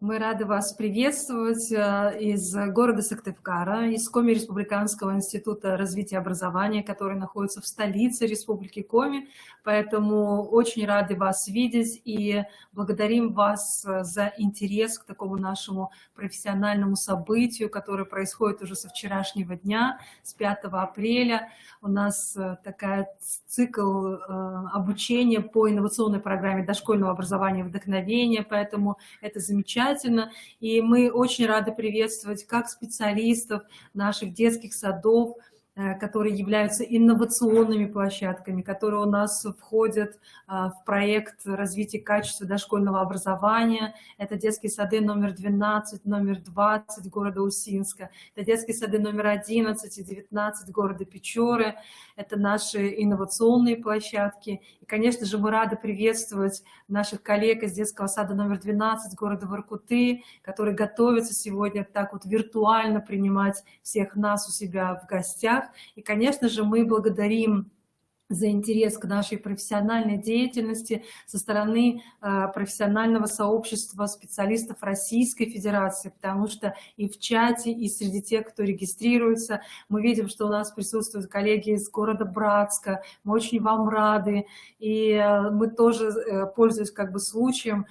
Мы рады вас приветствовать из города Сыктывкара, из Коми Республиканского института развития образования, который находится в столице Республики Коми. Поэтому очень рады вас видеть и благодарим вас за интерес к такому нашему профессиональному событию, которое происходит уже со вчерашнего дня, с 5 апреля. У нас такая цикл обучения по инновационной программе дошкольного образования «Вдохновение», поэтому это замечательно. И мы очень рады приветствовать как специалистов наших детских садов, которые являются инновационными площадками, которые у нас входят в проект развития качества дошкольного образования. Это детские сады номер 12, номер 20 города Усинска, это детские сады номер 11 и 19 города Печоры, это наши инновационные площадки. И, конечно же, мы рады приветствовать наших коллег из детского сада номер 12 города Воркуты, которые готовятся сегодня так вот виртуально принимать всех нас у себя в гостях. И, конечно же, мы благодарим за интерес к нашей профессиональной деятельности со стороны профессионального сообщества специалистов Российской Федерации, потому что и в чате, и среди тех, кто регистрируется, мы видим, что у нас присутствуют коллеги из города Братска, мы очень вам рады, и мы тоже, пользуясь случаем,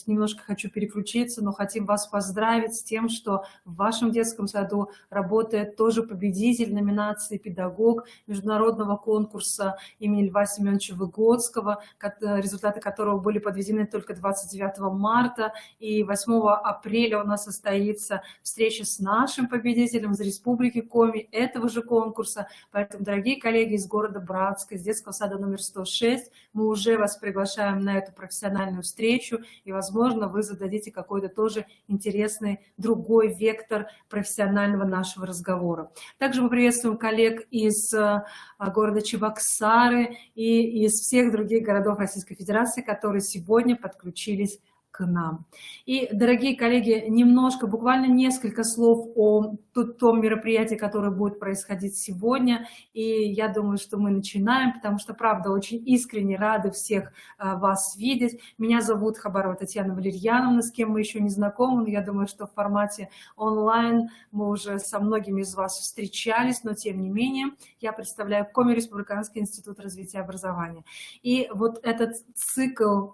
немножко хочу переключиться, но хотим вас поздравить с тем, что в вашем детском саду работает тоже победитель номинации «Педагог» международного конкурса имени Льва Семеновича Выгодского, результаты которого были подведены только 29 марта, и 8 апреля у нас состоится встреча с нашим победителем из Республики Коми этого же конкурса. Поэтому, дорогие коллеги из города Братска, из детского сада номер 106, мы уже вас приглашаем на эту профессиональную встречу, и, возможно, вы зададите какой-то тоже интересный другой вектор профессионального нашего разговора. Также мы приветствуем коллег из города Чебоксары и из всех других городов Российской Федерации, которые сегодня подключились к нам. И, дорогие коллеги, немножко, буквально несколько слов о том мероприятии, которое будет происходить сегодня. И я думаю, что мы начинаем, потому что, правда, очень искренне рады всех вас видеть. Меня зовут Хабарова Татьяна Валерьяновна, с кем мы еще не знакомы, но я думаю, что в формате онлайн мы уже со многими из вас встречались, но тем не менее я представляю Коми Республиканский институт развития образования. И вот этот цикл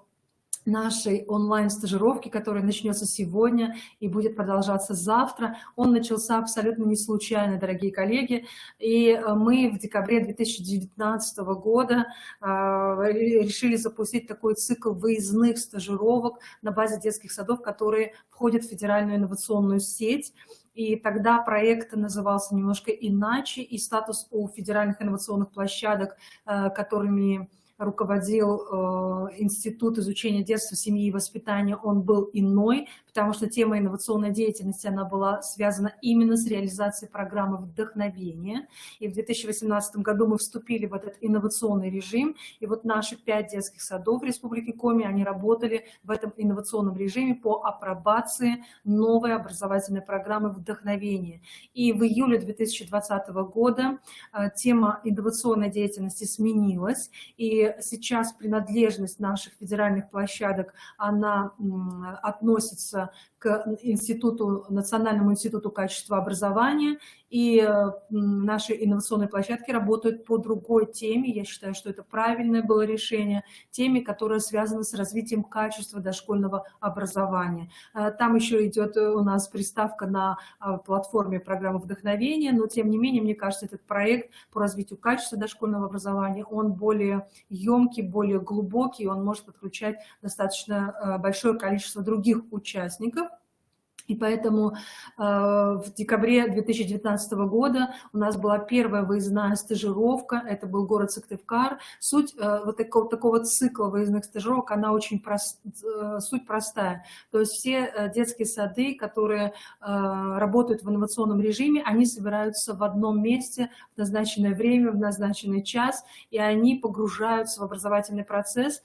нашей онлайн-стажировки, которая начнется сегодня и будет продолжаться завтра. Он начался абсолютно не случайно, дорогие коллеги. И мы в декабре 2019 года решили запустить такой цикл выездных стажировок на базе детских садов, которые входят в федеральную инновационную сеть. И тогда проект назывался немножко иначе, и статус у федеральных инновационных площадок, которыми руководил Институт изучения детства, семьи и воспитания, он был иной, потому что тема инновационной деятельности, она была связана именно с реализацией программы «Вдохновение». И в 2018 году мы вступили в этот инновационный режим, и вот наши 5 детских садов в Республике Коми, они работали в этом инновационном режиме по апробации новой образовательной программы «Вдохновение». И в июле 2020 года тема инновационной деятельности сменилась, и сейчас принадлежность наших федеральных площадок, она относится к Национальному институту качества образования, и наши инновационные площадки работают по другой теме. Я считаю, что это правильное было решение, теме, которая связана с развитием качества дошкольного образования. Там еще идет у нас приставка на платформе программы «Вдохновение», но тем не менее, мне кажется, этот проект по развитию качества дошкольного образования, он более емкий, более глубокий, он может подключать достаточно большое количество других участников. И поэтому в декабре 2019 года у нас была первая выездная стажировка, это был город Сыктывкар. Суть вот такого цикла выездных стажировок, она очень суть простая. То есть все детские сады, которые работают в инновационном режиме, они собираются в одном месте в назначенное время, в назначенный час, и они погружаются в образовательный процесс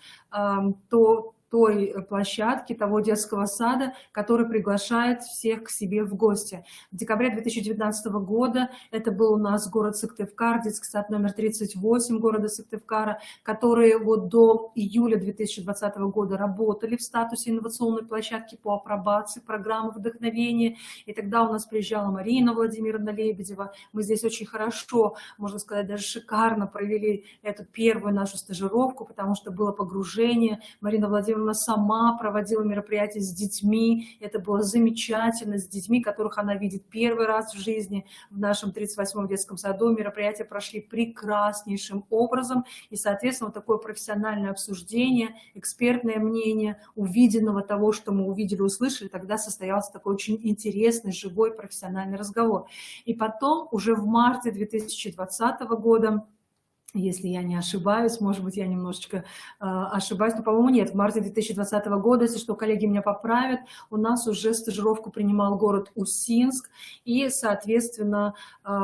той площадки, того детского сада, который приглашает всех к себе в гости. В декабре 2019 года это был у нас город Сыктывкар, детский сад номер 38 города Сыктывкара, которые вот до июля 2020 года работали в статусе инновационной площадки по апробации программы вдохновения. И тогда у нас приезжала Марина Владимировна Лебедева. Мы здесь очень хорошо, можно сказать, даже шикарно провели эту первую нашу стажировку, потому что было погружение. Марина Владимировна сама проводила мероприятия с детьми. Это было замечательно, с детьми, которых она видит первый раз в жизни. В нашем 38-м детском саду мероприятия прошли прекраснейшим образом. И, соответственно, вот такое профессиональное обсуждение, экспертное мнение, увиденного того, что мы увидели, услышали, тогда состоялся такой очень интересный, живой, профессиональный разговор. И потом, уже в марте 2020 года, если я не ошибаюсь, может быть, я немножечко ошибаюсь, но, по-моему, нет, в марте 2020 года, если что, коллеги меня поправят, у нас уже стажировку принимал город Усинск, и, соответственно,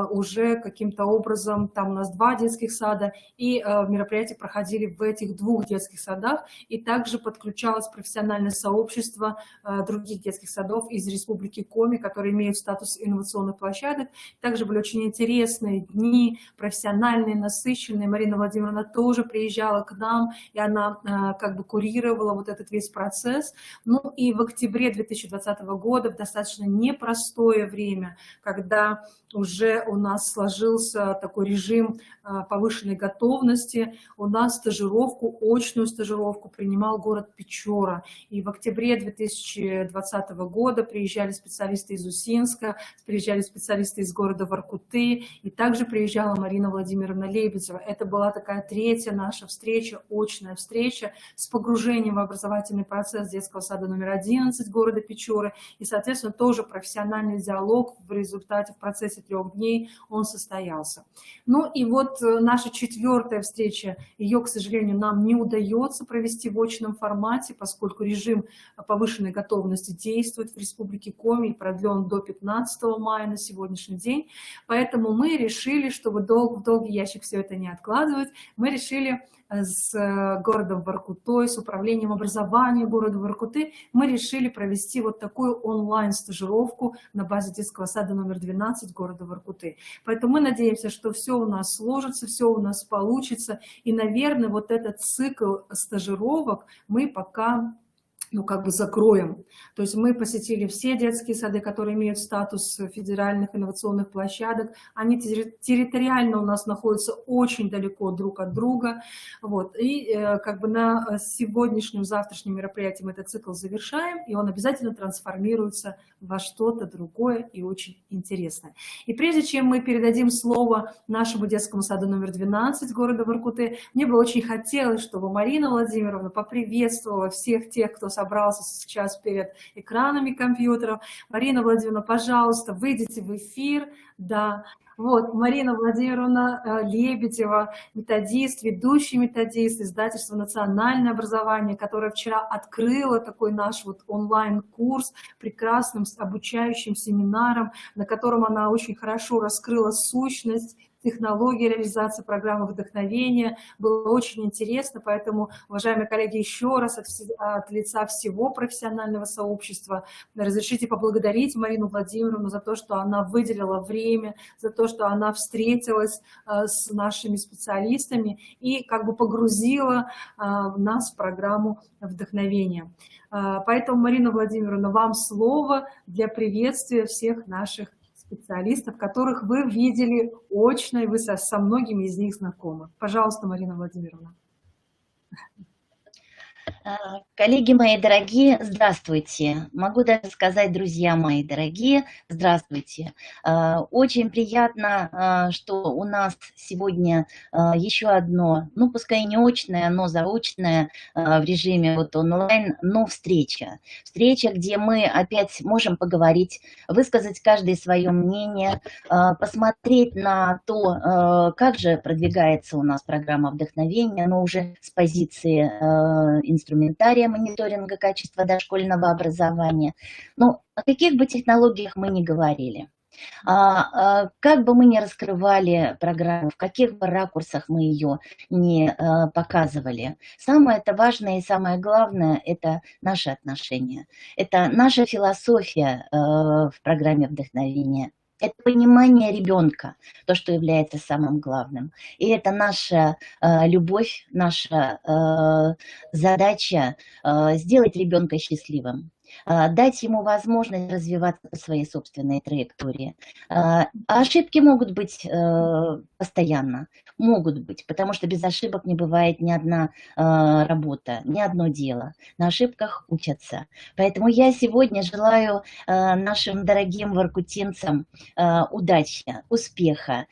уже каким-то образом, там у нас 2 детских сада, и мероприятия проходили в этих 2 детских садах, и также подключалось профессиональное сообщество других детских садов из Республики Коми, которые имеют статус инновационных площадок. Также были очень интересные дни, профессиональные, насыщенные. Марина Владимировна тоже приезжала к нам, и она как бы курировала вот этот весь процесс. Ну и в октябре 2020 года, в достаточно непростое время, когда уже у нас сложился такой режим повышенной готовности, у нас стажировку, очную стажировку принимал город Печора. И в октябре 2020 года приезжали специалисты из Усинска, приезжали специалисты из города Воркуты, и также приезжала Марина Владимировна Лебедева. Это была такая 3-я наша встреча, очная встреча с погружением в образовательный процесс детского сада номер 11 города Печоры. И, соответственно, тоже профессиональный диалог в результате, в процессе 3 дней он состоялся. Ну и вот наша 4-я встреча, ее, к сожалению, нам не удается провести в очном формате, поскольку режим повышенной готовности действует в Республике Коми и продлен до 15 мая на сегодняшний день. Поэтому мы решили, чтобы в долгий ящик все это не откладывать, мы решили с городом Воркутой, с управлением образования города Воркуты, мы решили провести вот такую онлайн-стажировку на базе детского сада номер 12 города Воркуты. Поэтому мы надеемся, что все у нас сложится, все у нас получится. И, наверное, вот этот цикл стажировок мы пока как бы закроем. То есть мы посетили все детские сады, которые имеют статус федеральных инновационных площадок. Они территориально у нас находятся очень далеко друг от друга. Вот. И как бы на сегодняшнем, завтрашнем мероприятии мы этот цикл завершаем, и он обязательно трансформируется во что-то другое и очень интересное. И прежде чем мы передадим слово нашему детскому саду номер 12 города Воркуты, мне бы очень хотелось, чтобы Марина Владимировна поприветствовала всех тех, кто собрался сейчас перед экранами компьютеров. Марина Владимировна, пожалуйста, выйдите в эфир. Да, вот, Марина Владимировна Лебедева, методист, ведущий методист издательства «Национальное образование», которое вчера открыло такой наш вот онлайн-курс прекрасным обучающим семинаром, на котором она очень хорошо раскрыла сущность технологии реализации программы вдохновения. Было очень интересно, поэтому, уважаемые коллеги, еще раз от лица всего профессионального сообщества разрешите поблагодарить Марину Владимировну за то, что она выделила время, за то, что она встретилась с нашими специалистами и как бы погрузила нас в программу вдохновения. Поэтому, Марина Владимировна, вам слово для приветствия всех наших специалистов, которых вы видели очно, и вы со многими из них знакомы. Пожалуйста, Марина Владимировна. Коллеги мои дорогие, здравствуйте. Могу даже сказать, друзья мои дорогие, здравствуйте. Очень приятно, что у нас сегодня еще одно, ну пускай не очное, но заочное в режиме вот онлайн, но встреча. Встреча, где мы опять можем поговорить, высказать каждое свое мнение, посмотреть на то, как же продвигается у нас программа вдохновения, но уже с позиции инструментария мониторинга качества дошкольного образования. Но о каких бы технологиях мы ни говорили. Как бы мы ни раскрывали программу, в каких бы ракурсах мы ее не показывали, самое это важное и самое главное – это наши отношения. Это наша философия в программе вдохновения. Это понимание ребенка, то, что является самым главным. И это наша любовь, наша задача сделать ребенка счастливым, дать ему возможность развиваться по своей собственной траектории. Ошибки могут быть постоянно, могут быть, потому что без ошибок не бывает ни одна работа, ни одно дело. На ошибках учатся. Поэтому я сегодня желаю нашим дорогим воркутинцам удачи, успеха.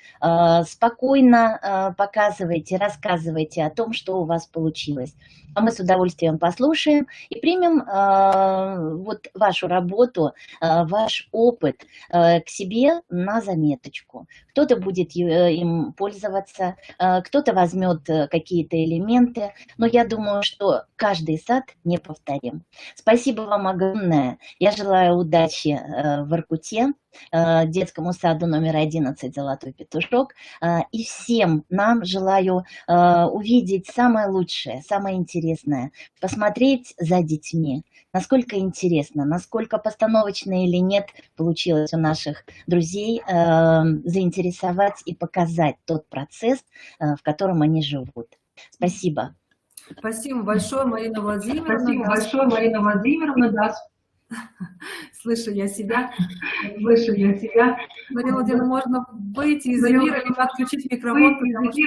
Спокойно показывайте, рассказывайте о том, что у вас получилось. А мы с удовольствием послушаем и примем вот вашу работу, ваш опыт к себе на заметочку. Кто-то будет им пользоваться, кто-то возьмет какие-то элементы, но я думаю, что каждый сад неповторим. Спасибо вам огромное. Я желаю удачи в Воркуте, детскому саду номер 11 «Золотой петушок». И всем нам желаю увидеть самое лучшее, самое интересное, посмотреть за детьми, насколько интересно, насколько постановочно или нет получилось у наших друзей заинтересовать и показать тот процесс, в котором они живут. Спасибо. Спасибо большое, Марина Владимировна. Спасибо большое, Марина Владимировна. Да, слышу я себя. слышу я себя. Марина Владимировна, можно выйти из эфира и отключить микрофон, потому что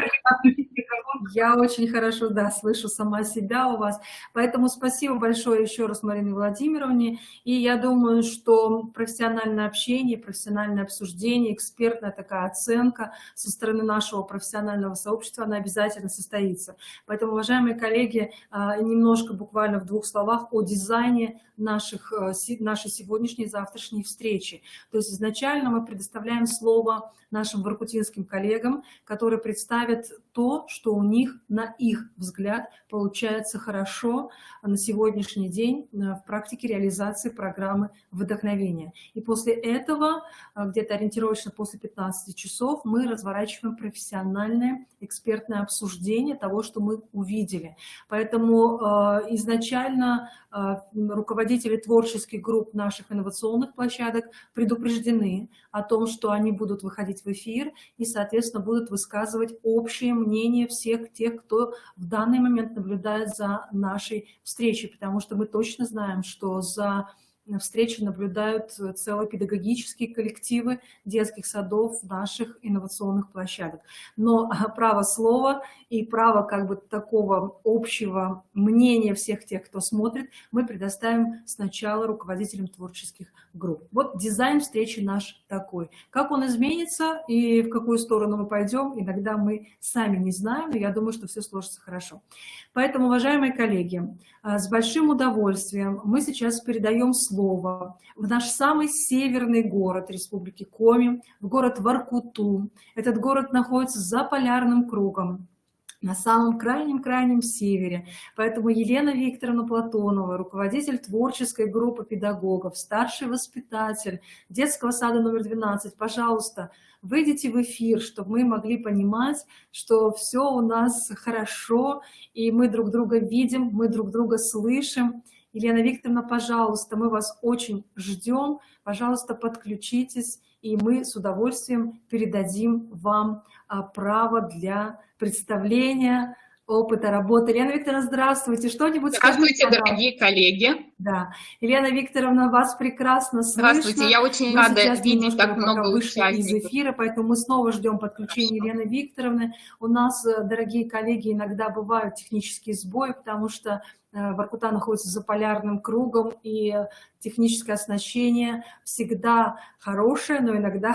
я очень хорошо, да, слышу сама себя у вас. Поэтому спасибо большое еще раз Марине Владимировне. И я думаю, что профессиональное общение, профессиональное обсуждение, экспертная такая оценка со стороны нашего профессионального сообщества, она обязательно состоится. Поэтому, уважаемые коллеги, немножко буквально в двух словах о дизайне нашей сегодняшней и завтрашней встречи. То есть изначально мы предоставляем слово нашим воркутинским коллегам, которые представят то, что у них, на их взгляд, получается хорошо на сегодняшний день в практике реализации программы вдохновения. И после этого, где-то ориентировочно после 15 часов, мы разворачиваем профессиональное экспертное обсуждение того, что мы увидели. Поэтому изначально руководители творческих групп наших инновационных площадок предупреждены о том, что они будут выходить в эфир и, соответственно, будут высказывать общее мнение всех тех, кто в данный момент наблюдает за нашей встречей, потому что мы точно знаем, что за встречи наблюдают целые педагогические коллективы детских садов наших инновационных площадок. Но право слова и право как бы такого общего мнения всех тех, кто смотрит, мы предоставим сначала руководителям творческих групп. Вот дизайн встречи наш такой. Как он изменится и в какую сторону мы пойдем, иногда мы сами не знаем, но я думаю, что все сложится хорошо. Поэтому, уважаемые коллеги, с большим удовольствием мы сейчас передаем слово в наш самый северный город Республики Коми, в город Воркуту. Этот город находится за полярным кругом, на самом крайнем севере. Поэтому Елена Викторовна Платонова, руководитель творческой группы педагогов, старший воспитатель детского сада номер 12, пожалуйста, выйдите в эфир, чтобы мы могли понимать, что все у нас хорошо, и мы друг друга видим, мы друг друга слышим. Елена Викторовна, пожалуйста, мы вас очень ждем, пожалуйста, подключитесь, и мы с удовольствием передадим вам право для представления опыта работы. Елена Викторовна, здравствуйте. Что-нибудь Здравствуйте, скажите, дорогие коллеги. Да. Елена Викторовна, вас прекрасно слышно. Здравствуйте, я очень рада видеть так много участников. Из эфира, поэтому мы снова ждем подключения Елены Викторовны. У нас, дорогие коллеги, иногда бывают технические сбои, потому что Воркута находится за полярным кругом, и техническое оснащение всегда хорошее, но иногда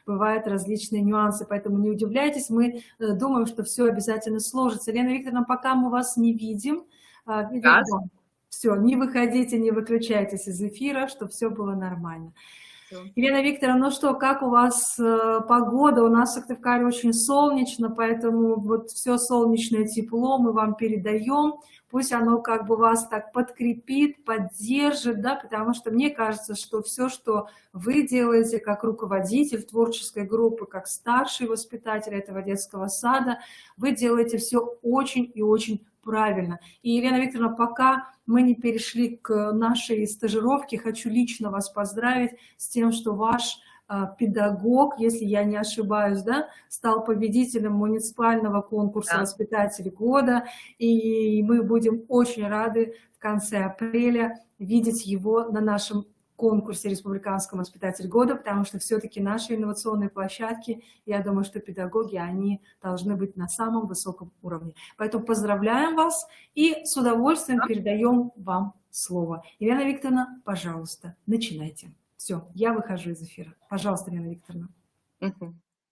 бывают различные нюансы, поэтому не удивляйтесь, мы думаем, что все обязательно сложится. Елена Викторовна, пока мы вас не видим, все, не выходите, не выключайтесь из эфира, чтобы все было нормально. Всё. Елена Викторовна, ну что, как у вас погода? У нас в Сыктывкаре очень солнечно, поэтому вот все солнечное тепло мы вам передаем. Пусть оно как бы вас так подкрепит, поддержит, да, потому что мне кажется, что все, что вы делаете как руководитель творческой группы, как старший воспитатель этого детского сада, вы делаете все очень и очень правильно. И, Елена Викторовна, пока мы не перешли к нашей стажировке, хочу лично вас поздравить с тем, что ваш педагог, если я не ошибаюсь, да, стал победителем муниципального конкурса Да. «Воспитатель года», и мы будем очень рады в конце апреля видеть его на нашем конкурсе «Республиканском воспитатель года», потому что все-таки наши инновационные площадки, я думаю, что педагоги, они должны быть на самом высоком уровне. Поэтому поздравляем вас и с удовольствием передаем вам слово. Елена Викторовна, пожалуйста, начинайте. Все, я выхожу из эфира. Пожалуйста, Елена Викторовна.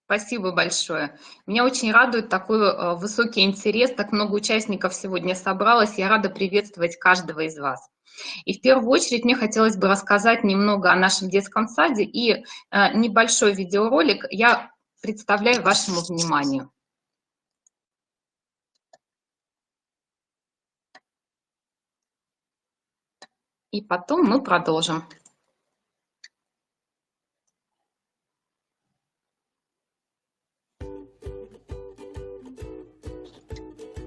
Спасибо большое. Меня очень радует такой высокий интерес, так много участников сегодня собралось. Я рада приветствовать каждого из вас. И в первую очередь мне хотелось бы рассказать немного о нашем детском саде, и небольшой видеоролик я представляю вашему вниманию. И потом мы продолжим.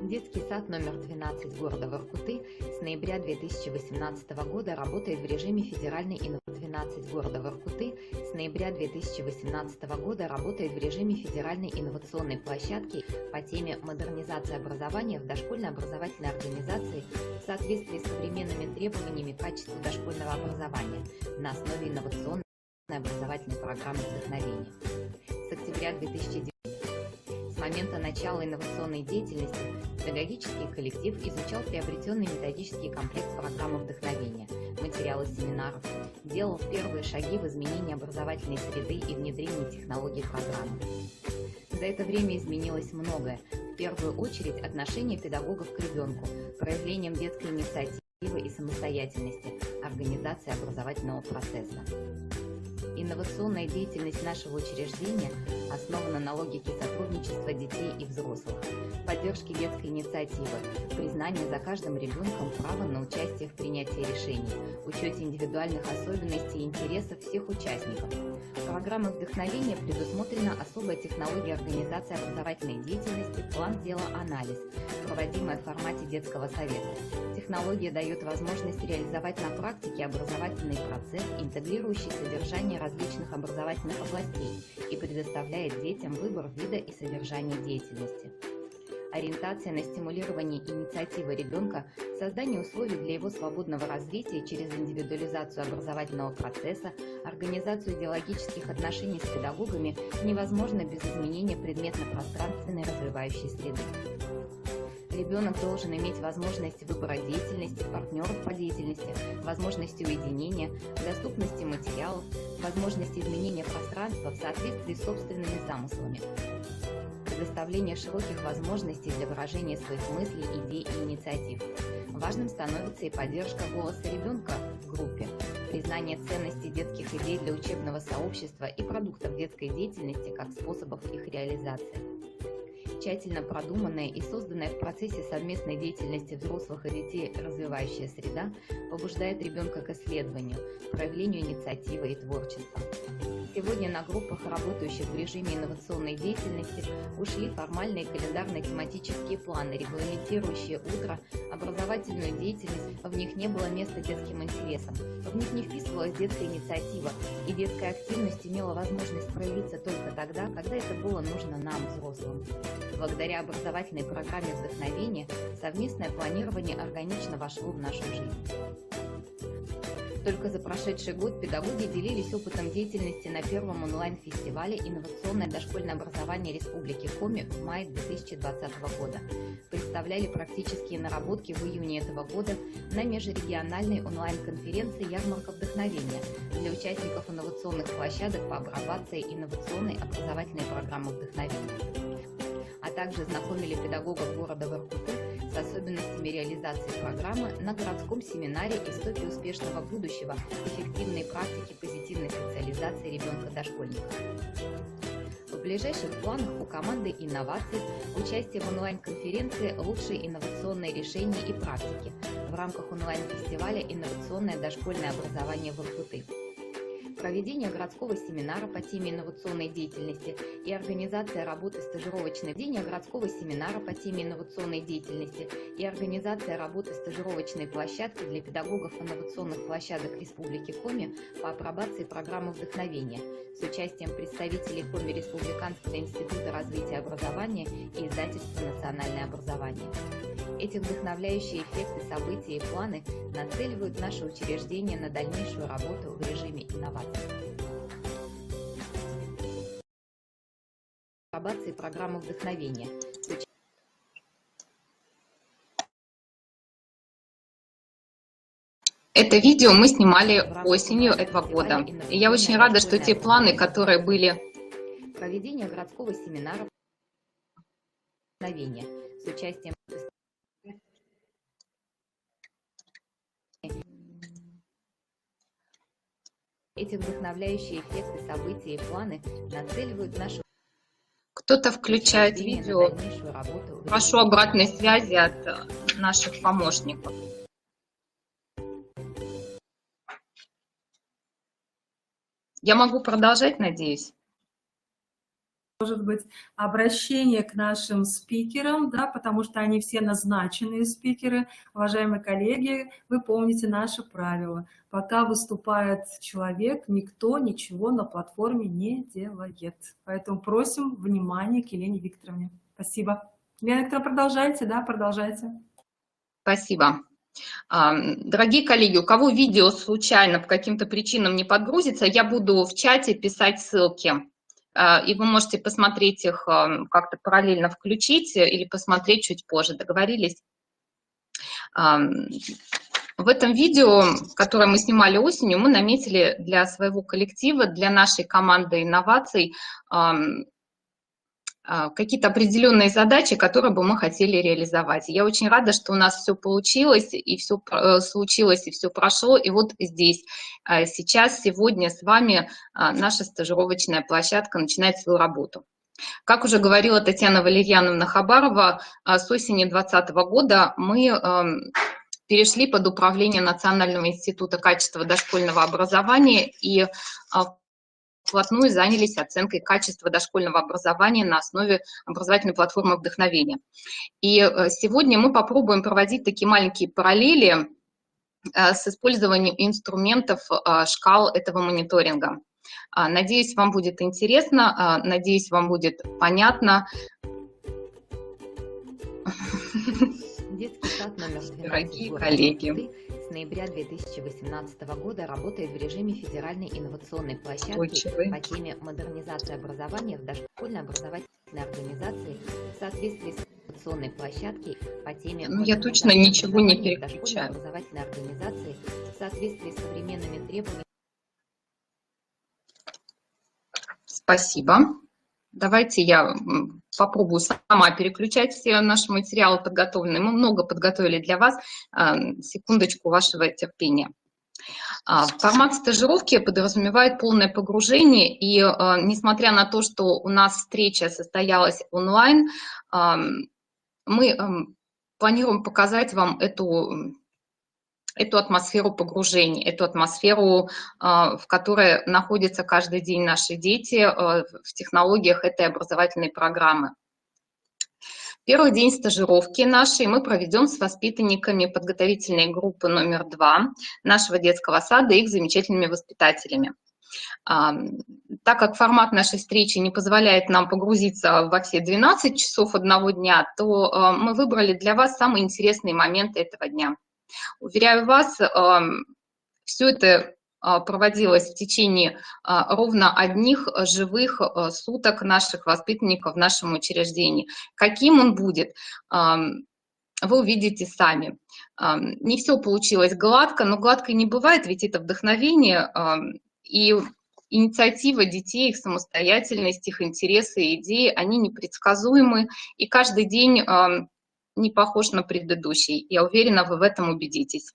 Детский сад номер 12 города Воркуты с ноября 2018 года работает в режиме федеральной 12 города Воркуты с ноября 2018 года работает в режиме федеральной инновационной площадки по теме «Модернизация образования в дошкольной образовательной организации в соответствии с современными требованиями качества дошкольного образования на основе инновационной образовательной программы вдохновения». С октября 2009 с момента начала инновационной деятельности педагогический коллектив изучал приобретенный методический комплект программы вдохновения, материалы семинаров, делал первые шаги в изменении образовательной среды и внедрении технологий программы. За это время изменилось многое, в первую очередь отношение педагогов к ребенку, проявлением детской инициативы и самостоятельности, организации образовательного процесса. Инновационная деятельность нашего учреждения основана на логике сотрудничества детей и взрослых, поддержки детской инициативы, признания за каждым ребенком права на участие в принятии решений, учете индивидуальных особенностей и интересов всех участников. В программе вдохновения предусмотрена особая технология организации образовательной деятельности «План дела анализ», проводимая в формате детского совета. Технология дает возможность реализовать на практике образовательный процесс, интегрирующий содержание различных образовательных областей и предоставляет детям выбор вида и содержания деятельности. Ориентация на стимулирование инициативы ребенка, создание условий для его свободного развития через индивидуализацию образовательного процесса, организацию идеологических отношений с педагогами невозможно без изменения предметно-пространственной развивающей среды. Ребенок должен иметь возможность выбора деятельности, партнеров по деятельности, возможности уединения, доступности материалов, возможности изменения пространства в соответствии с собственными замыслами, предоставление широких возможностей для выражения своих мыслей, идей и инициатив. Важным становится и поддержка голоса ребенка в группе, признание ценности детских идей для учебного сообщества и продуктов детской деятельности как способов их реализации. Тщательно продуманная и созданная в процессе совместной деятельности взрослых и детей развивающая среда побуждает ребенка к исследованию, проявлению инициативы и творчества. Сегодня на группах, работающих в режиме инновационной деятельности, ушли формальные календарно-тематические планы, регламентирующие утро, образовательную деятельность, в них не было места детским интересам, в них не вписывалась детская инициатива, и детская активность имела возможность проявиться только тогда, когда это было нужно нам, взрослым. Благодаря образовательной программе вдохновения совместное планирование органично вошло в нашу жизнь. Только за прошедший год педагоги делились опытом деятельности на первом онлайн-фестивале «Инновационное дошкольное образование Республики Коми» в мае 2020 года. Представляли практические наработки в июне этого года на межрегиональной онлайн-конференции «Ярмарка вдохновения» для участников инновационных площадок по апробации инновационной образовательной программы вдохновения. А также знакомили педагогов города Воркуты с с особенностями реализации программы на городском семинаре «Истоки успешного будущего. Эффективные практики позитивной социализации ребенка-дошкольника». В ближайших планах у команды инноваций участие в онлайн-конференции «Лучшие инновационные решения и практики» в рамках онлайн-фестиваля «Инновационное дошкольное образование в Воркуты». Проведение городского семинара по теме инновационной деятельности и организация работы стажировочной площадки для педагогов инновационных площадок Республики Коми по апробации программы вдохновения с участием представителей Коми Республиканского института развития образования и издательства «Национальное образование». Эти вдохновляющие эффекты, события и планы нацеливают наше учреждение на дальнейшую работу в режиме инноваций. Апробации программы вдохновения. Это видео мы снимали осенью этого года. И я очень рада, что те планы, которые были... Проведение городского семинара вдохновения с участием... Эти вдохновляющие эффекты, события и планы нацеливают нашу... Кто-то включает видео. Прошу обратной связи от наших помощников. Я могу продолжать, надеюсь? Может быть, обращение к нашим спикерам, да, потому что они все назначенные спикеры. Уважаемые коллеги, вы помните наше правило. Пока выступает человек, никто ничего на платформе не делает. Поэтому просим внимания к Елене Викторовне. Спасибо. Елена Викторовна, продолжайте, да, продолжайте. Спасибо. Дорогие коллеги, у кого видео случайно по каким-то причинам не подгрузится, я буду в чате писать ссылки. И вы можете посмотреть их, как-то параллельно включить или посмотреть чуть позже. Договорились? В этом видео, которое мы снимали осенью, мы наметили для своего коллектива, для нашей команды инноваций какие-то определенные задачи, которые бы мы хотели реализовать. Я очень рада, что у нас все получилось, и все случилось, и все прошло. И вот здесь, сейчас, сегодня с вами наша стажировочная площадка начинает свою работу. Как уже говорила Татьяна Валерьяновна Хабарова, с осени 2020 года мы перешли под управление Национального института качества дошкольного образования и вплотную занялись оценкой качества дошкольного образования на основе образовательной платформы вдохновения. И сегодня мы попробуем проводить такие маленькие параллели с использованием инструментов шкал этого мониторинга. Надеюсь, вам будет интересно, надеюсь, вам будет понятно. Детский сад номер 12 Дорогие коллеги, с ноября 2018 года работает в режиме федеральной инновационной площадки по теме модернизации образования в дошкольной образовательной организации в соответствии с инновационной площадкой по теме я точно ничего не переключаю. Образовательной организации в соответствии с современными требованиями. Спасибо. Давайте я попробую сама переключать все наши материалы подготовленные. Мы много подготовили для вас. Секундочку вашего терпения. Формат стажировки подразумевает полное погружение, и несмотря на то, что у нас встреча состоялась онлайн, мы планируем показать вам эту атмосферу погружения, эту атмосферу, в которой находятся каждый день наши дети в технологиях этой образовательной программы. Первый день стажировки нашей мы проведем с воспитанниками подготовительной группы номер 2 нашего детского сада и их замечательными воспитателями. Так как формат нашей встречи не позволяет нам погрузиться во все 12 часов одного дня, то мы выбрали для вас самые интересные моменты этого дня. Уверяю вас, все это проводилось в течение ровно одних живых суток наших воспитанников в нашем учреждении. Каким он будет, вы увидите сами. Не все получилось гладко, но гладко не бывает, ведь это вдохновение и инициатива детей, их самостоятельность, их интересы и идеи, они непредсказуемы, и каждый день не похож на предыдущий. Я уверена, вы в этом убедитесь.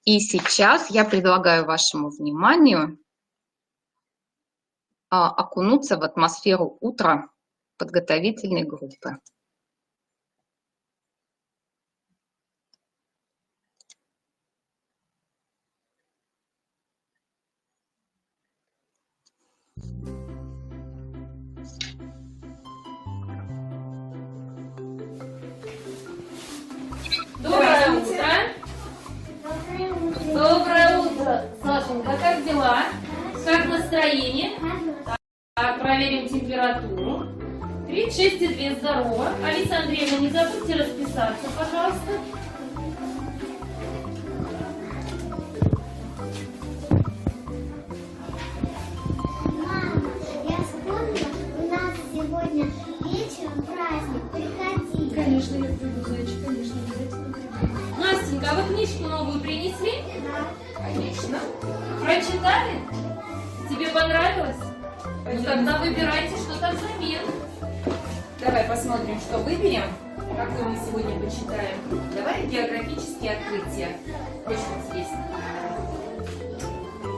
И сейчас я предлагаю вашему вниманию окунуться в атмосферу утра подготовительной группы. Доброе утро. Доброе утро. Сашенька, как дела? Как настроение? Так, проверим температуру. 36,2, здорово. Алиса Андреевна, не забудьте расписаться, пожалуйста. Мама, я вспомнила, у нас сегодня вечером праздник, приходи. Конечно, я приду, зайчик, конечно, обязательно приду. Настенька, а вы книжку новую принесли? Да. Конечно. Прочитали? Тебе понравилось? Ну, тогда выбирайте, что там взамен. Давай посмотрим, что выберем. Какой мы сегодня почитаем. Давай географические открытия. Очень интересно.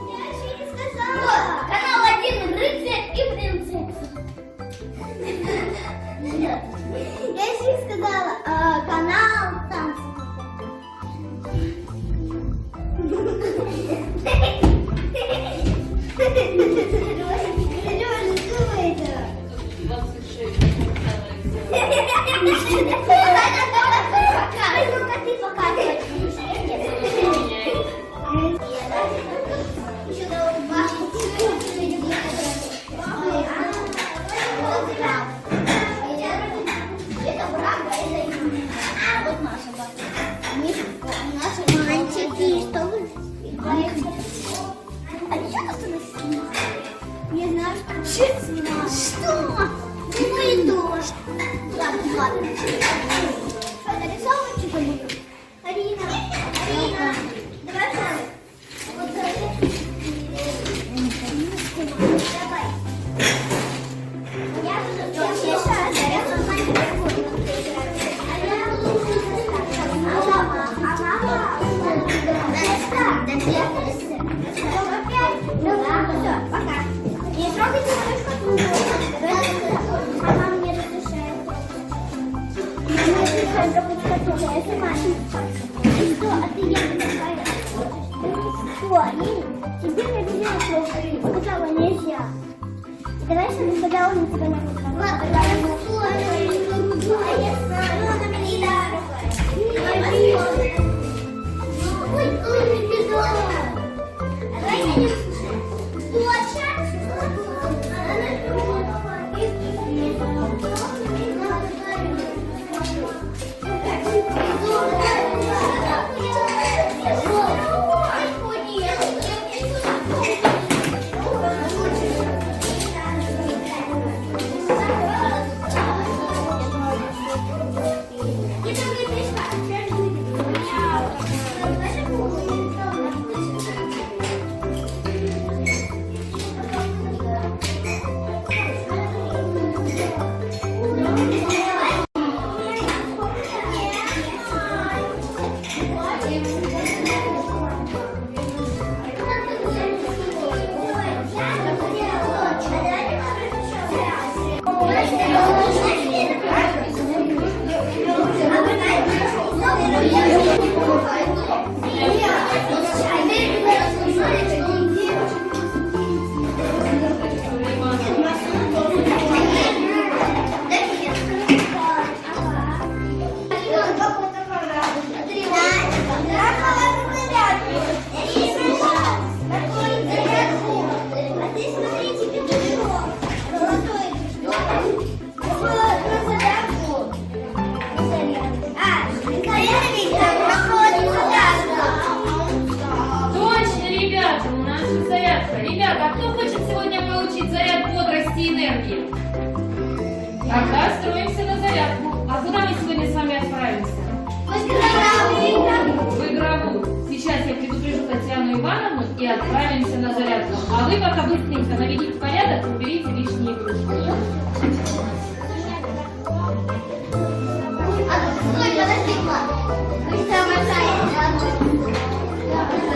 Я еще не сказала. Канал 1, рыцарь и принцесса. Нет. Я еще не сказала. Канал танцы. Мальчики, что вы? А что ты снимаешь? Не знаю, что снимаешь. Что? Ну и дождь. Ладно, ладно. Что, нарисовывать что-нибудь? Арина, давай сами. Вот давай. Я мешаю, я пока. Не трогайте мою шкатулку. Мама мне разрешает. Мне разрешает трогать шкатулку. Я сама. Что? А ты я такая? Что, Арина? Тебе нельзя трогать. Сказала нельзя. Давай с нами когда он тебя накрутил. Ладно, я Точно, ребята, у нас же зарядка. Ребята, а кто хочет сегодня получить заряд бодрости и энергии? Тогда строимся на зарядку. А куда мы сегодня с вами отправимся? В игровую. Сейчас я предупрежу Татьяну Ивановну и отправимся на зарядку. А вы пока быстренько наведите порядок и уберите лишние игрушки.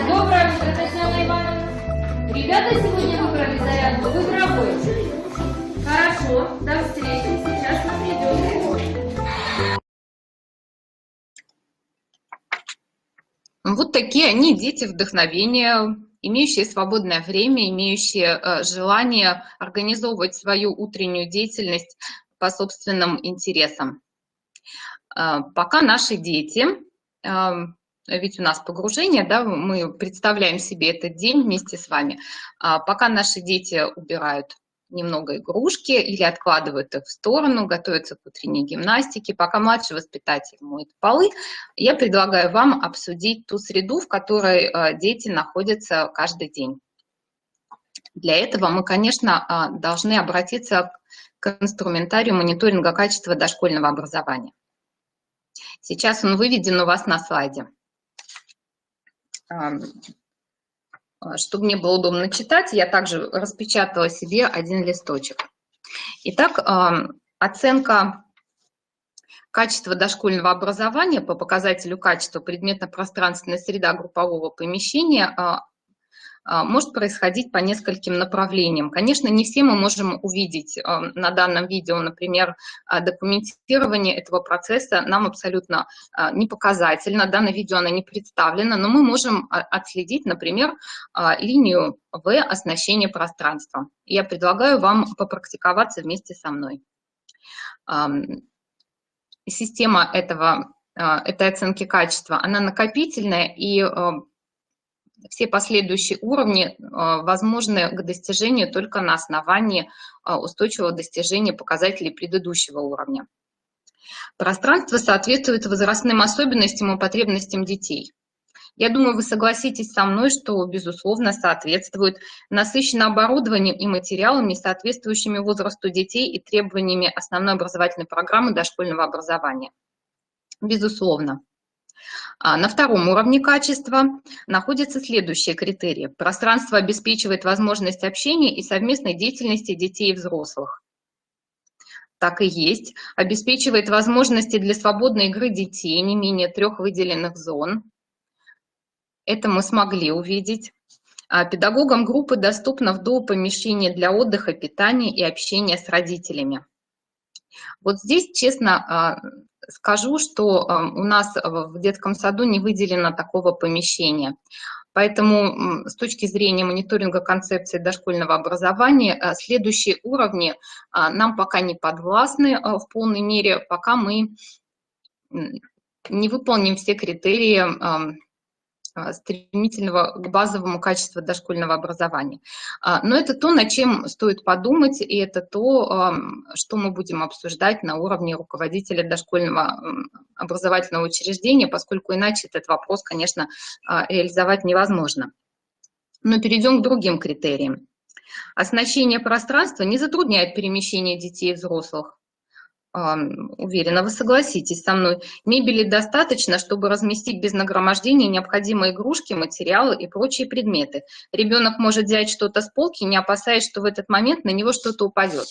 Доброе утро, Татьяна Ивановна. Ребята сегодня выбрали зарядку в игровой. Хорошо, до встречи. Сейчас мы придем. Вот такие они, дети вдохновения, имеющие свободное время, имеющие желание организовывать свою утреннюю деятельность по собственным интересам. Пока наши дети, ведь у нас погружение, да, мы представляем себе этот день вместе с вами, пока наши дети убирают немного игрушки или откладывают их в сторону, готовятся к утренней гимнастике, пока младший воспитатель моет полы, я предлагаю вам обсудить ту среду, в которой дети находятся каждый день. Для этого мы, конечно, должны обратиться к инструментарию мониторинга качества дошкольного образования. Сейчас он выведен у вас на слайде. Чтобы мне было удобно читать, я также распечатала себе один листочек. Итак, оценка качества дошкольного образования по показателю качества предметно-пространственной среды группового помещения может происходить по нескольким направлениям. Конечно, не все мы можем увидеть на данном видео, например, документирование этого процесса нам абсолютно не показательно, да, на видео оно не представлено, но мы можем отследить, например, линию В оснащения пространства. Я предлагаю вам попрактиковаться вместе со мной. Система этой оценки качества, она накопительная, и все последующие уровни возможны к достижению только на основании устойчивого достижения показателей предыдущего уровня. Пространство соответствует возрастным особенностям и потребностям детей. Я думаю, вы согласитесь со мной, что, безусловно, соответствует насыщенно оборудованием и материалами, соответствующими возрасту детей и требованиями основной образовательной программы дошкольного образования. Безусловно. На втором уровне качества находятся следующие критерии. Пространство обеспечивает возможность общения и совместной деятельности детей и взрослых. Так и есть. Обеспечивает возможности для свободной игры детей, не менее 3 выделенных зон. Это мы смогли увидеть. Педагогам группы доступно до помещения для отдыха, питания и общения с родителями. Вот здесь, честно скажу, что у нас в детском саду не выделено такого помещения. Поэтому с точки зрения мониторинга концепции дошкольного образования следующие уровни нам пока не подвластны в полной мере, пока мы не выполним все критерии стремительного к базовому качеству дошкольного образования. Но это то, над чем стоит подумать, и это то, что мы будем обсуждать на уровне руководителя дошкольного образовательного учреждения, поскольку иначе этот вопрос, конечно, реализовать невозможно. Но перейдем к другим критериям. Оснащение пространства не затрудняет перемещение детей и взрослых. Уверена, вы согласитесь со мной. Мебели достаточно, чтобы разместить без нагромождения необходимые игрушки, материалы и прочие предметы. Ребенок может взять что-то с полки, не опасаясь, что в этот момент на него что-то упадет.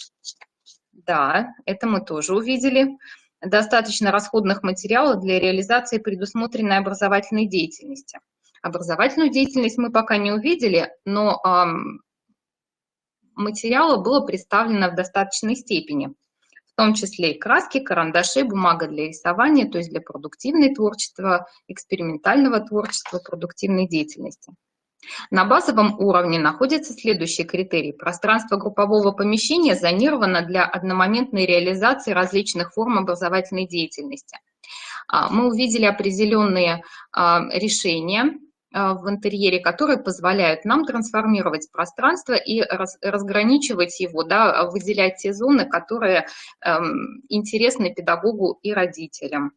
Да, это мы тоже увидели. Достаточно расходных материалов для реализации предусмотренной образовательной деятельности. Образовательную деятельность мы пока не увидели, но материала было представлено в достаточной степени. В том числе и краски, карандаши, бумага для рисования, то есть для продуктивного творчества, экспериментального творчества, продуктивной деятельности. На базовом уровне находятся следующие критерии. Пространство группового помещения зонировано для одномоментной реализации различных форм образовательной деятельности. Мы увидели определенные решения в интерьере, которые позволяют нам трансформировать пространство и разграничивать его, да, выделять те зоны, которые интересны педагогу и родителям,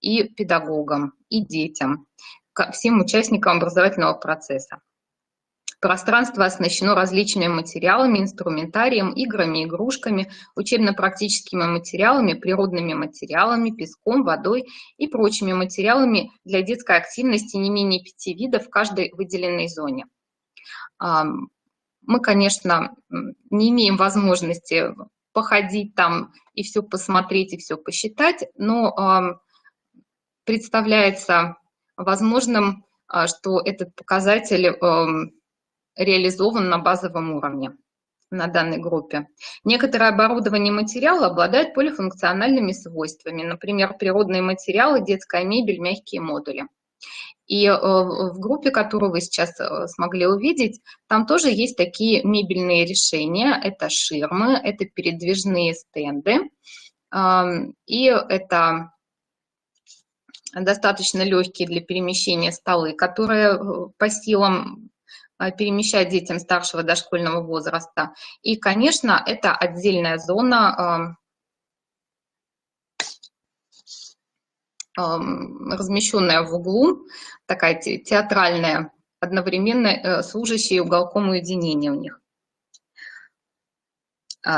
и педагогам, и детям, всем участникам образовательного процесса. Пространство оснащено различными материалами, инструментарием, играми, игрушками, учебно-практическими материалами, природными материалами, песком, водой и прочими материалами для детской активности не менее 5 видов в каждой выделенной зоне. Мы, конечно, не имеем возможности походить там и все посмотреть, и все посчитать, но представляется возможным, что этот показатель реализован на базовом уровне на данной группе. Некоторое оборудование и материалы обладают полифункциональными свойствами, например, природные материалы, детская мебель, мягкие модули. И в группе, которую вы сейчас смогли увидеть, там тоже есть такие мебельные решения. Это ширмы, это передвижные стенды, и это достаточно легкие для перемещения столы, которые по силам перемещать детям старшего дошкольного возраста. И, конечно, это отдельная зона, размещенная в углу, такая театральная, одновременно служащая уголком уединения у них.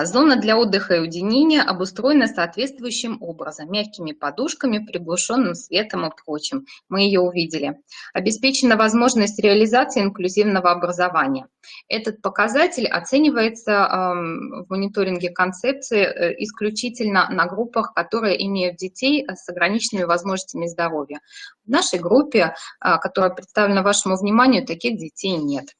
Зона для отдыха и уединения обустроена соответствующим образом, мягкими подушками, приглушенным светом и прочим. Мы ее увидели. Обеспечена возможность реализации инклюзивного образования. Этот показатель оценивается в мониторинге концепции исключительно на группах, которые имеют детей с ограниченными возможностями здоровья. В нашей группе, которая представлена вашему вниманию, таких детей нет.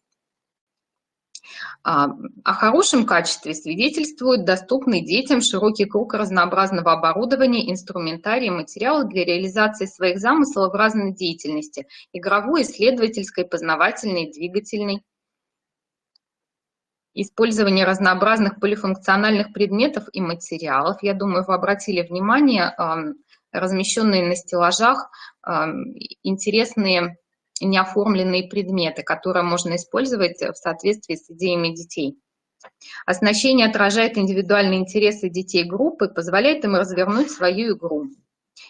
О хорошем качестве свидетельствует доступный детям широкий круг разнообразного оборудования, инструментария и материала для реализации своих замыслов в разной деятельности – игровой, исследовательской, познавательной, двигательной. Использование разнообразных полифункциональных предметов и материалов. Я думаю, вы обратили внимание, размещенные на стеллажах интересные неоформленные предметы, которые можно использовать в соответствии с идеями детей. Оснащение отражает индивидуальные интересы детей группы и позволяет им развернуть свою игру.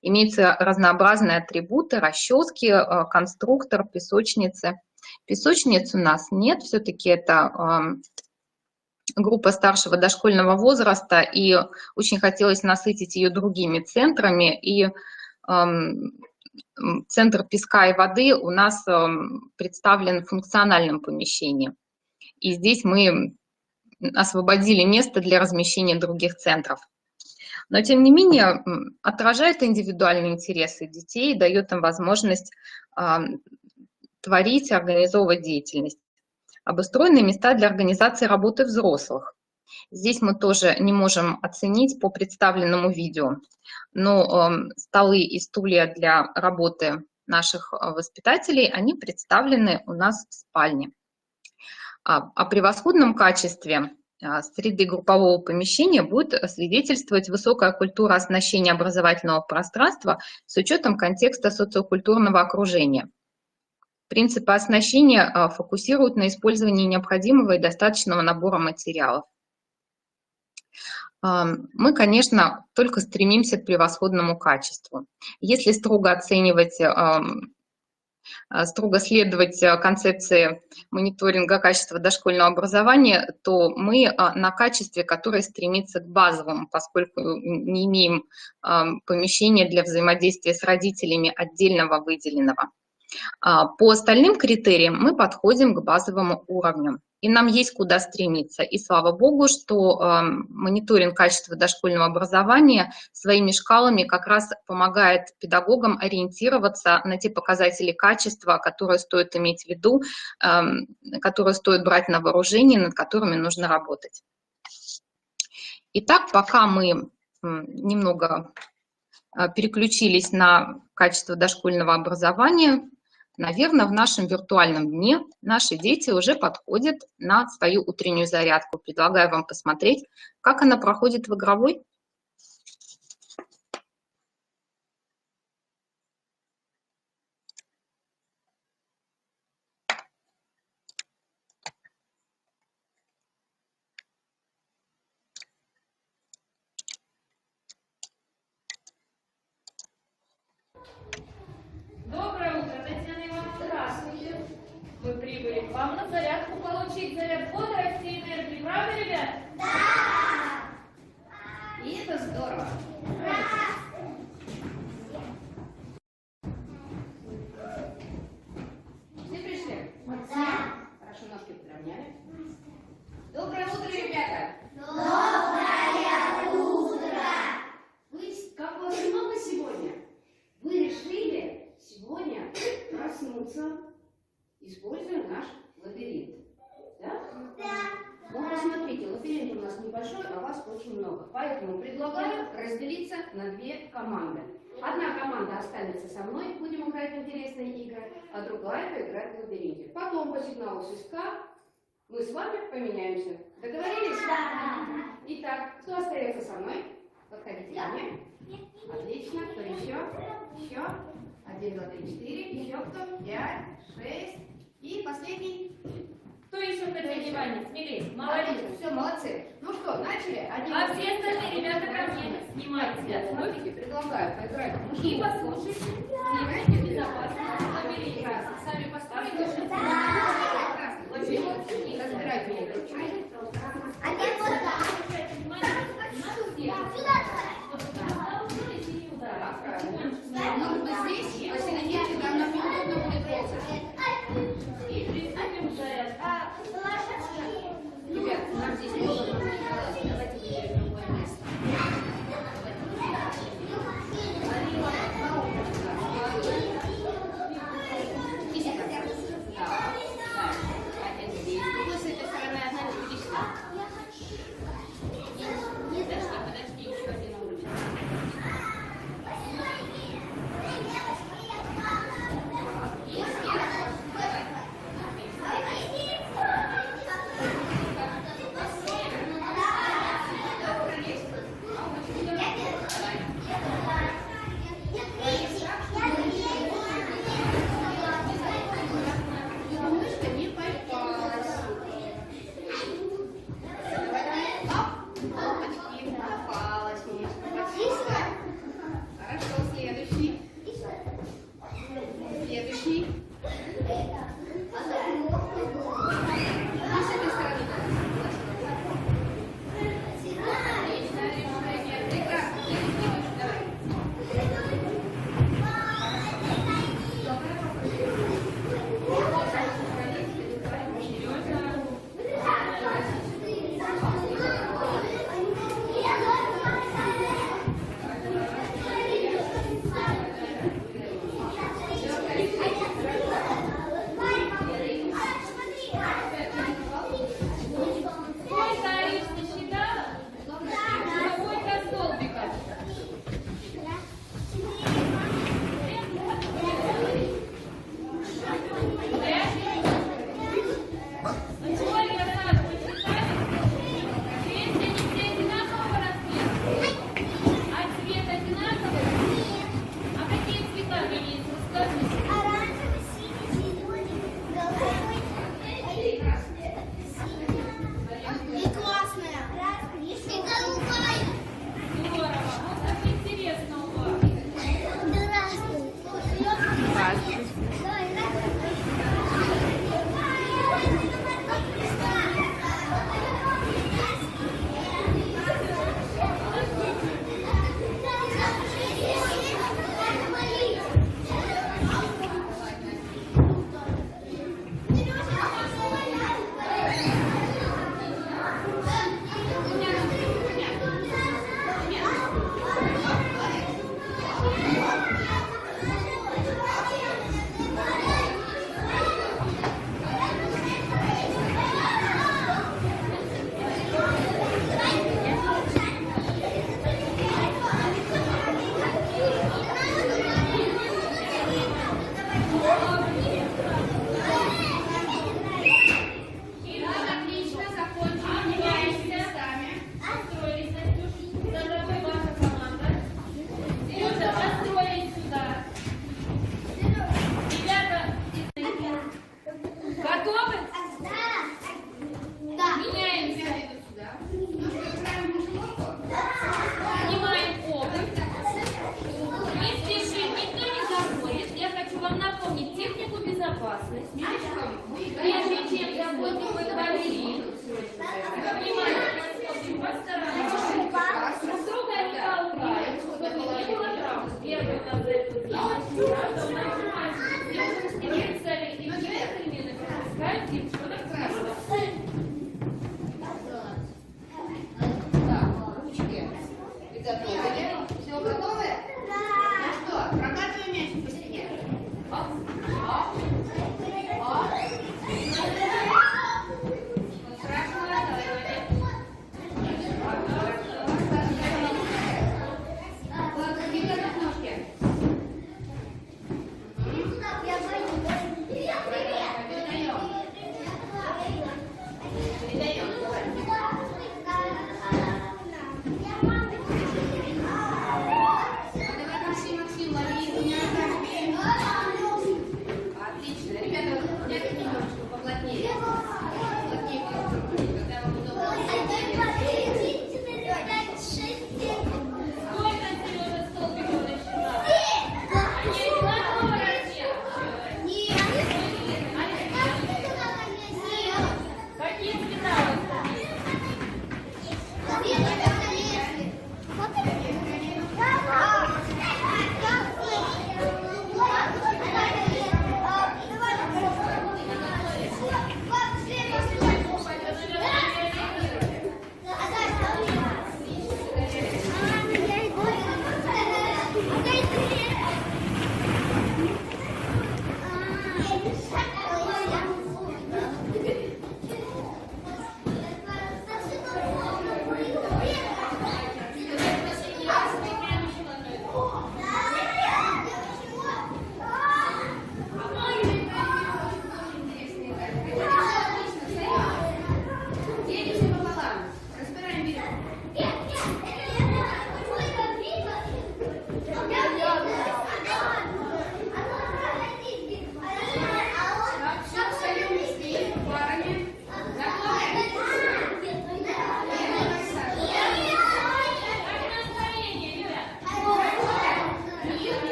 Имеются разнообразные атрибуты, расчески, конструктор, песочницы. Песочниц у нас нет, все-таки это группа старшего дошкольного возраста, и очень хотелось насытить ее другими центрами, и центр песка и воды у нас представлен в функциональном помещении. И здесь мы освободили место для размещения других центров. Но, тем не менее, отражает индивидуальные интересы детей, дает им возможность творить, организовывать деятельность. Обустроенные места для организации работы взрослых. Здесь мы тоже не можем оценить по представленному видео, но столы и стулья для работы наших воспитателей, они представлены у нас в спальне. О превосходном качестве среды группового помещения будет свидетельствовать высокая культура оснащения образовательного пространства с учетом контекста социокультурного окружения. Принципы оснащения фокусируют на использовании необходимого и достаточного набора материалов. Мы, конечно, только стремимся к превосходному качеству. Если строго оценивать, строго следовать концепции мониторинга качества дошкольного образования, то мы на качестве, которое стремится к базовому, поскольку не имеем помещения для взаимодействия с родителями отдельного выделенного. По остальным критериям мы подходим к базовому уровню. И нам есть куда стремиться. И слава богу, что мониторинг качества дошкольного образования своими шкалами как раз помогает педагогам ориентироваться на те показатели качества, которые стоит иметь в виду, которые стоит брать на вооружение, над которыми нужно работать. Итак, пока мы немного переключились на качество дошкольного образования, наверное, в нашем виртуальном дне наши дети уже подходят на свою утреннюю зарядку. Предлагаю вам посмотреть, как она проходит в игровой. Доброе утро, Татьяна Ивановна. Здравствуйте. Мы прибыли к вам на зарядку получить заряд бодрости и энергии. Правда, ребят? Да! И это здорово. Все пришли? Да. Хорошо, ножки подровняли. Доброе утро, ребята. Доброе утро. Вы, как вас много сегодня? Вы решили Поэтому предлагаю разделиться на две команды. Одна команда останется со мной, будем играть в интересные игры, а другая поиграет в лабиринте. Потом по сигналу свистка мы с вами поменяемся. Договорились? Да. Итак, кто остается со мной? Подходите ко мне. Отлично. Кто еще? Еще. 1, 2, 3, 4. Еще кто? 5, 6. И последний. Кто еще хотел внимание? Смелее, молодец. Отлично. Все, молодцы. Ну что, начали? А все остальные ребята ко мне. Снимайте. Смотрите, предлагаю поиграть в И мужскую. послушайте. Снимайте безопасно. Лабиринт. Сами построите. Разбирайте меня ручкой. А ты вот так. Так, правильно. Нужно здесь, посередине, там нам неудобно будет ползать. И приступим к зарядке. Ребят, нам здесь неудобно будет ползать. Давайте выберем другое место. Иди ко мне. Так, один здесь. С этой стороны одна, иди сюда.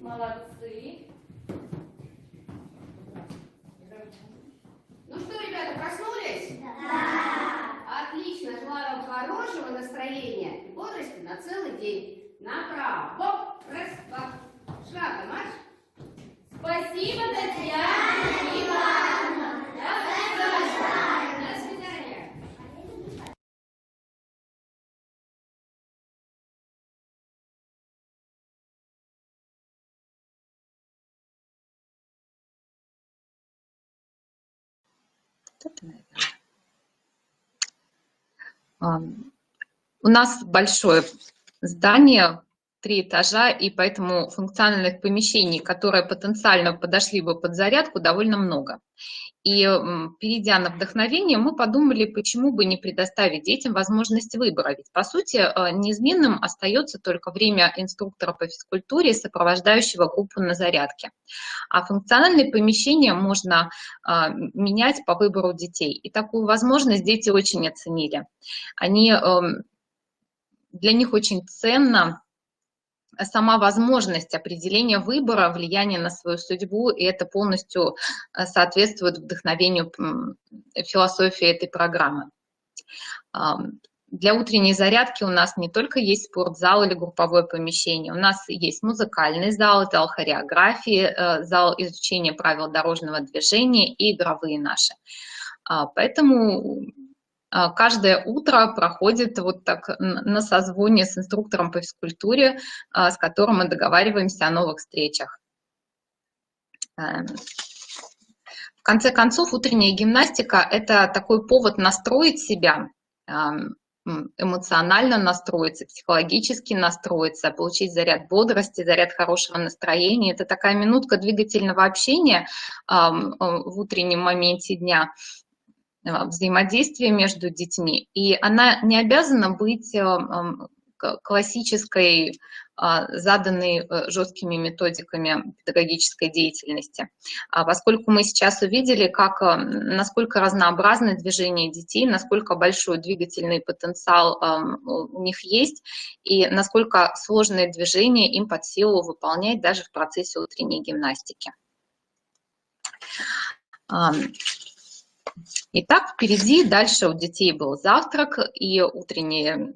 Молодцы. Ну что, ребята, проснулись? Да. Отлично. Желаю вам хорошего настроения и бодрости на целый день. Направо. Боп, раз, два. Шагом марш. Спасибо, Татьяна Ивановна. До свидания. У нас большое здание, 3 этажа, и поэтому функциональных помещений, которые потенциально подошли бы под зарядку, довольно много. И перейдя на вдохновение, мы подумали, почему бы не предоставить детям возможность выбора. Ведь, по сути, неизменным остается только время инструктора по физкультуре, сопровождающего группу на зарядке. А функциональные помещения можно менять по выбору детей. И такую возможность дети очень оценили. Для них очень ценна сама возможность определения выбора, влияния на свою судьбу, и это полностью соответствует вдохновению философии этой программы. Для утренней зарядки у нас не только есть спортзал или групповое помещение, у нас есть музыкальный зал, зал хореографии, зал изучения правил дорожного движения и игровые наши. Поэтому каждое утро проходит вот так на созвоне с инструктором по физкультуре, с которым мы договариваемся о новых встречах. В конце концов, утренняя гимнастика – это такой повод настроить себя, эмоционально настроиться, психологически настроиться, получить заряд бодрости, заряд хорошего настроения. Это такая минутка двигательного общения в утреннем моменте дня, взаимодействие между детьми, и она не обязана быть классической, заданной жесткими методиками педагогической деятельности. Поскольку мы сейчас увидели, насколько разнообразны движения детей, насколько большой двигательный потенциал у них есть, и насколько сложные движения им под силу выполнять даже в процессе утренней гимнастики. Итак, впереди дальше у детей был завтрак и утренняя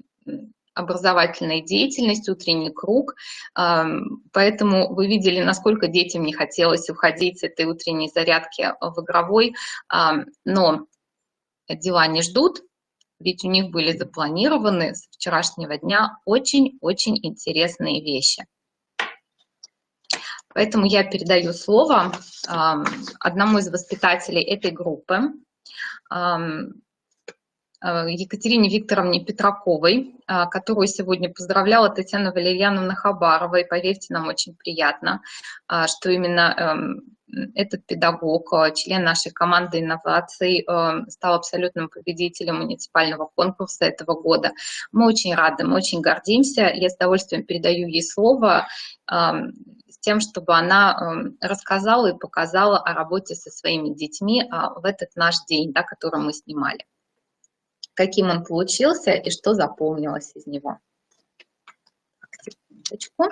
образовательная деятельность, утренний круг. Поэтому вы видели, насколько детям не хотелось уходить с этой утренней зарядки в игровой, но дела не ждут, ведь у них были запланированы с вчерашнего дня очень-очень интересные вещи. Поэтому я передаю слово одному из воспитателей этой группы, Екатерине Викторовне Петраковой, которую сегодня поздравляла Татьяна Валерьяновна Хабарова. И поверьте, нам очень приятно, что именно этот педагог, член нашей команды инноваций, стал абсолютным победителем муниципального конкурса этого года. Мы очень рады, мы очень гордимся. Я с удовольствием передаю ей слово с тем, чтобы она рассказала и показала о работе со своими детьми в этот наш день, да, который мы снимали. Каким он получился и что запомнилось из него. Секундочку.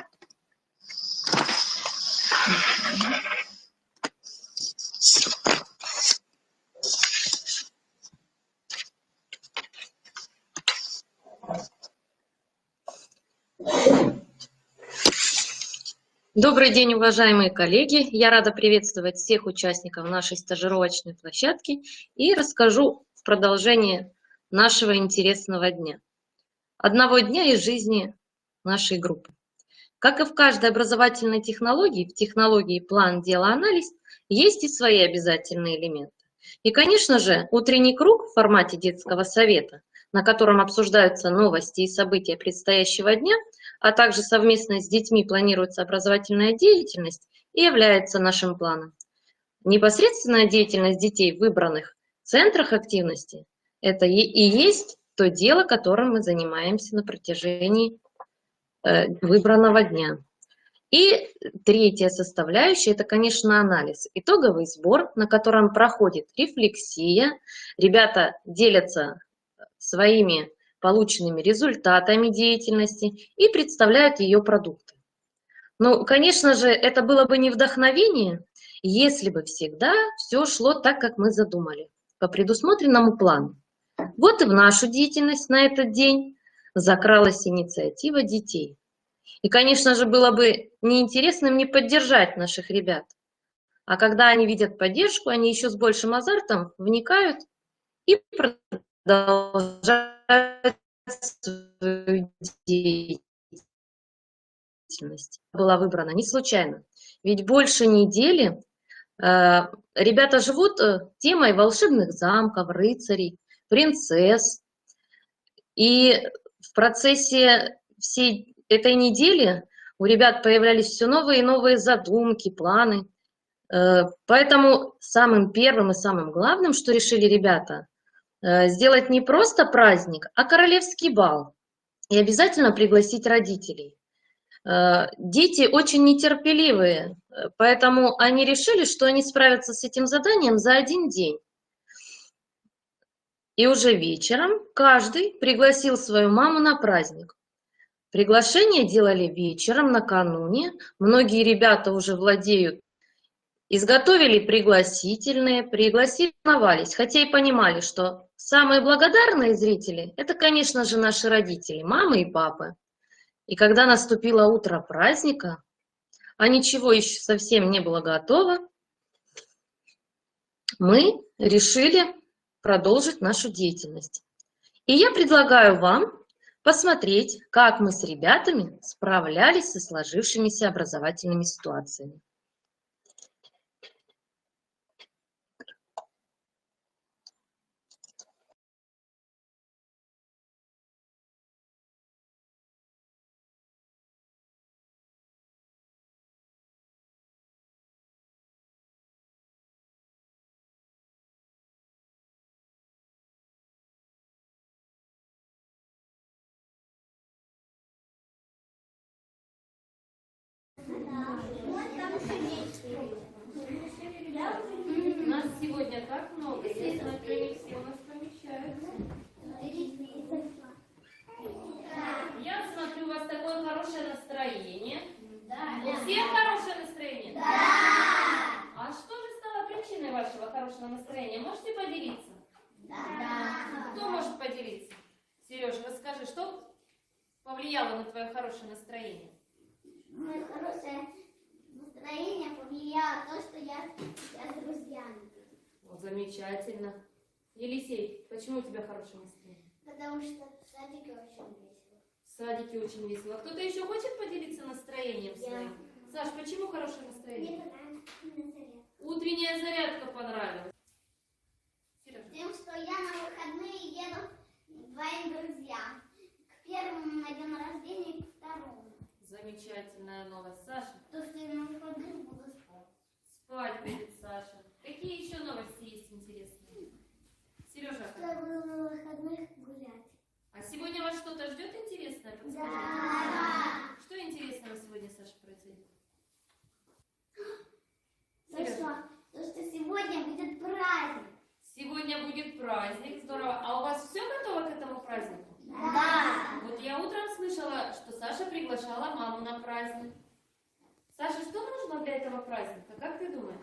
Добрый день, уважаемые коллеги! Я рада приветствовать всех участников нашей стажировочной площадки и расскажу в продолжение нашего интересного дня. Одного дня из жизни нашей группы. Как и в каждой образовательной технологии, в технологии план, дело, анализ, есть и свои обязательные элементы. И, конечно же, утренний круг в формате детского совета, на котором обсуждаются новости и события предстоящего дня, а также совместно с детьми планируется образовательная деятельность, и является нашим планом. Непосредственная деятельность детей в выбранных центрах активности – это и есть то дело, которым мы занимаемся на протяжении выбранного дня. И третья составляющая – это, конечно, анализ. Итоговый сбор, на котором проходит рефлексия. Ребята делятся своими полученными результатами деятельности и представляют ее продукты. Ну, конечно же, это было бы не вдохновение, если бы всегда все шло так, как мы задумали, по предусмотренному плану. Вот и в нашу деятельность на этот день закралась инициатива детей. И, конечно же, было бы неинтересно им не поддержать наших ребят. А когда они видят поддержку, они еще с большим азартом вникают и продолжают свою деятельность. Была выбрана не случайно. Ведь больше недели ребята живут темой волшебных замков, рыцарей, принцесс. И в процессе всей этой недели у ребят появлялись все новые и новые задумки, планы. Поэтому самым первым и самым главным, что решили ребята, сделать не просто праздник, а королевский бал. И обязательно пригласить родителей. Дети очень нетерпеливые, поэтому они решили, что они справятся с этим заданием за один день. И уже вечером каждый пригласил свою маму на праздник. Приглашение делали вечером, накануне. Многие ребята уже владеют, изготовили пригласительные, пригласили, волновались, хотя и понимали, что самые благодарные зрители – это, конечно же, наши родители, мамы и папы. И когда наступило утро праздника, а ничего еще совсем не было готово, мы решили продолжить нашу деятельность. И я предлагаю вам посмотреть, как мы с ребятами справлялись со сложившимися образовательными ситуациями. Нас сегодня так много, я смотрю, не все у нас помещаются. Я смотрю, у вас такое хорошее настроение. У всех хорошее настроение? Да! А что же стало причиной вашего хорошего настроения? Можете поделиться? Да! Кто может поделиться? Сережа, расскажи, что повлияло на твое хорошее настроение? Мое хорошее настроение повлияло то, что я с друзьями. Вот, замечательно. Елисей, почему у тебя хорошее настроение? Потому что в садике очень весело. В садике очень весело. Кто-то еще хочет поделиться настроением своим? Саш, почему хорошее настроение? Мне понравилась зарядка. Утренняя зарядка понравилась. Сережа. Тем, что я на выходные еду к двоим друзьям. К первому на день рождения и к второму. Замечательная новость. Саша. То, что я на выходных буду спать. Спать будет Саша. Какие еще новости есть интересные? Сережа. Я буду на выходных гулять. А сегодня вас что-то ждет интересное? Подскажите. Да. Что интересного сегодня, Саша, произойдет? То, что сегодня будет праздник. Сегодня будет праздник, здорово. А у вас все готово к этому празднику? Да. Вот я утром слышала, что Саша приглашала маму на праздник. Саша, что нужно для этого праздника? Как ты думаешь?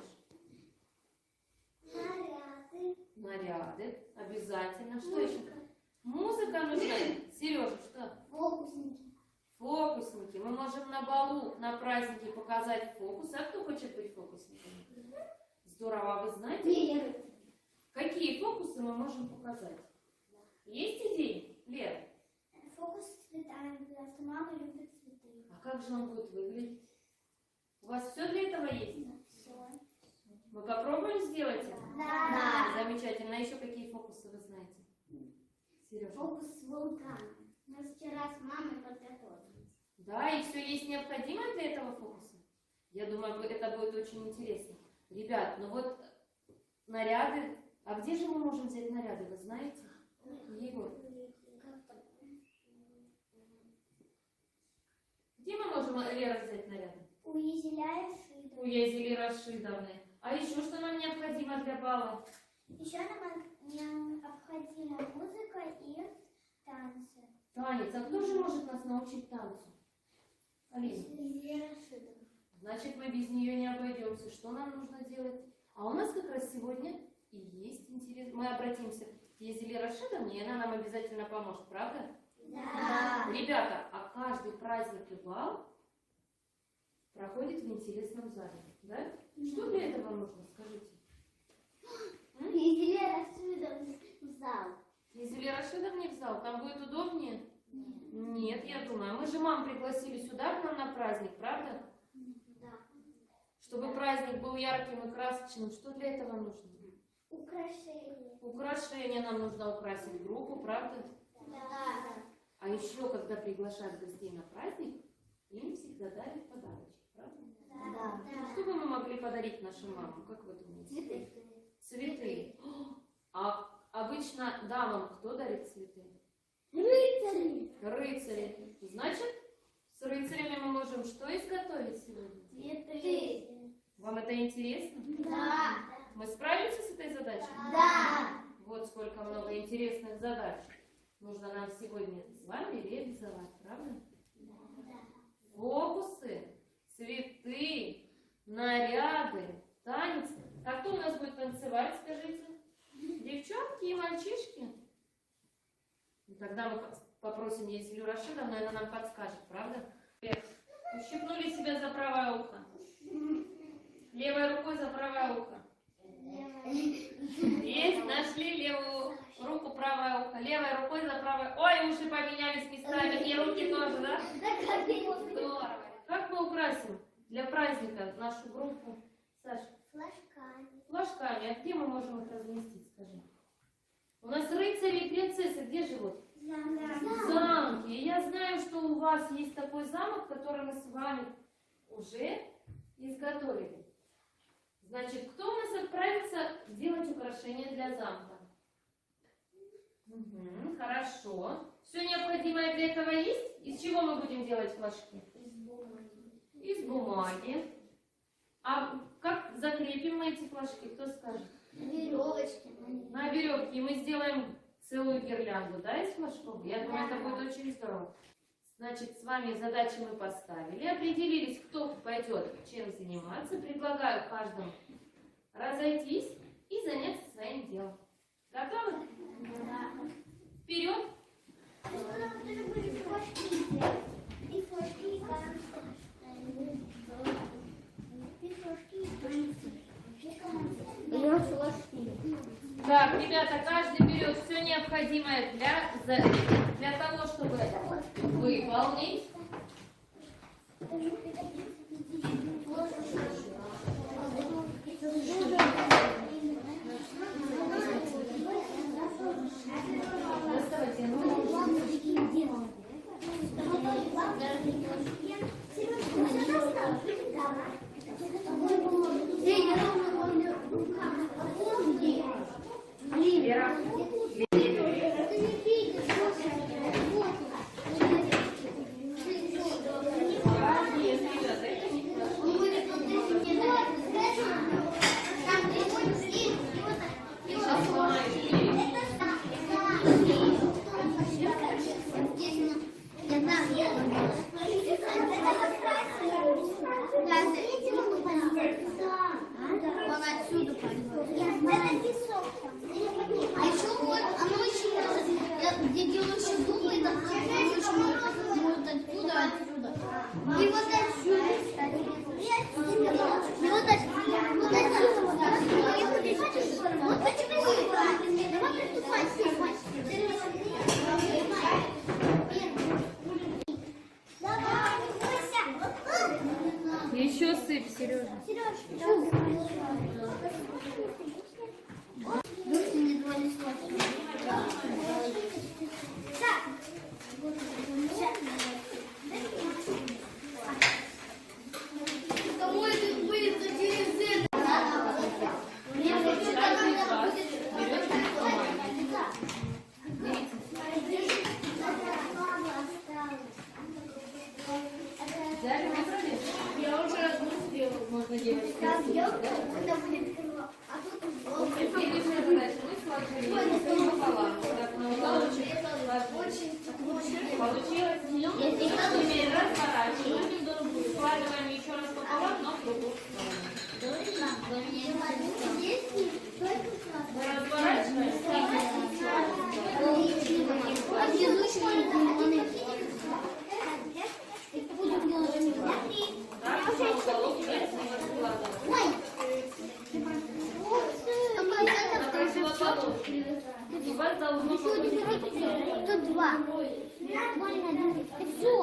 Наряды. Наряды, обязательно. Что еще? Музыка нужна. Сережа, что? Фокусники. Фокусники. Мы можем на балу, на празднике показать фокус. А кто хочет быть фокусником? Здорово. А вы знаете, какие фокусы мы можем показать? Есть идеи, Лера? Фокус с цветами, потому что мама любит цветы. А как же он будет выглядеть? У вас все для этого есть? Все. Мы попробуем сделать это? Да. Замечательно. А еще какие фокусы вы знаете? Сережа? Фокус с вулканом. Мы вчера с мамой подготовились. Да, и все есть необходимое для этого фокуса? Я думаю, это будет очень интересно. Ребят, ну вот наряды. А где же мы можем взять наряды, вы знаете? Егор. Где мы можем, Лера, взять наряды? У Езеля и Шида. У Езели Рашидовны. А еще что нам необходимо для бала? Еще нам необходима музыка и танцы. Танец. А кто же может нас научить танцу? Алина? Значит, мы без нее не обойдемся. Что нам нужно делать? А у нас как раз сегодня и есть интерес. Мы обратимся к Езеле Рашидовне, и она нам обязательно поможет, правда? Да. Ребята, а каждый праздник и бал проходит в интересном зале, да? Что для этого нужно, скажите? Езеле Рашидовне в зал. Езеле Рашидовне в зал, там будет удобнее? Нет, я думаю. Мы же мам пригласили сюда к нам на праздник, правда? Да. Чтобы праздник был ярким и красочным, что для этого нужно? Украшение. Украшения нам нужно украсить группу, правда? Да. А еще, когда приглашают гостей на праздник, им всегда дарят подарочки, правда? Да. Что бы мы могли подарить нашим мамам, как вы думаете? Цветы. А обычно дамам кто дарит цветы? Рыцари. Рыцари. Значит, с рыцарями мы можем что изготовить сегодня? Цветы. Вам это интересно? Да. Мы справимся с этой задачей? Да. Вот сколько много интересных задач нужно нам сегодня с вами реализовать, правда? Фокусы, цветы, наряды, танец. А кто у нас будет танцевать, скажите? Девчонки и мальчишки? И тогда мы попросим Езелю Рашидовну, она нам подскажет, правда? Ущипнули себя за правое ухо. Левой рукой за правое ухо. Есть, нашли левую руку, правое ухо. Левой рукой за правое. Ой, уши поменялись местами, и руки тоже, да? Здорово. Как мы украсим для праздника нашу группу? Саша? Флажками. Флажками. А где мы можем их разместить, скажи? У нас рыцари и принцессы где живут? В замке. И я знаю, что у вас есть такой замок, который мы с вами уже изготовили. Значит, кто у нас отправится делать украшения для замка? Угу, хорошо. Все необходимое для этого есть? Из чего мы будем делать флажки? Из бумаги. А как закрепим мы эти флажки? Кто скажет? Веревочки. На веревке. И мы сделаем целую гирлянду, да, из флажков? Я думаю, это будет очень здорово. Значит, с вами задачи мы поставили, определились, кто пойдет чем заниматься. Предлагаю каждому разойтись и заняться своим делом. Готовы? Да. Вперед! И флажки, и карты. Так, ребята, каждый берет все необходимое для того, чтобы выполнить. Еще сыпь, Сережа. Кому это будет через это? Взяли, выбрали? Я уже одну сделала. Можно делать. Это будет крыло. А тут Следующая задача. Мы сложили пополам. Так, на уголочек сложили. Получилось? Теперь разворачиваем. У вас должно быть... Тут два. Все.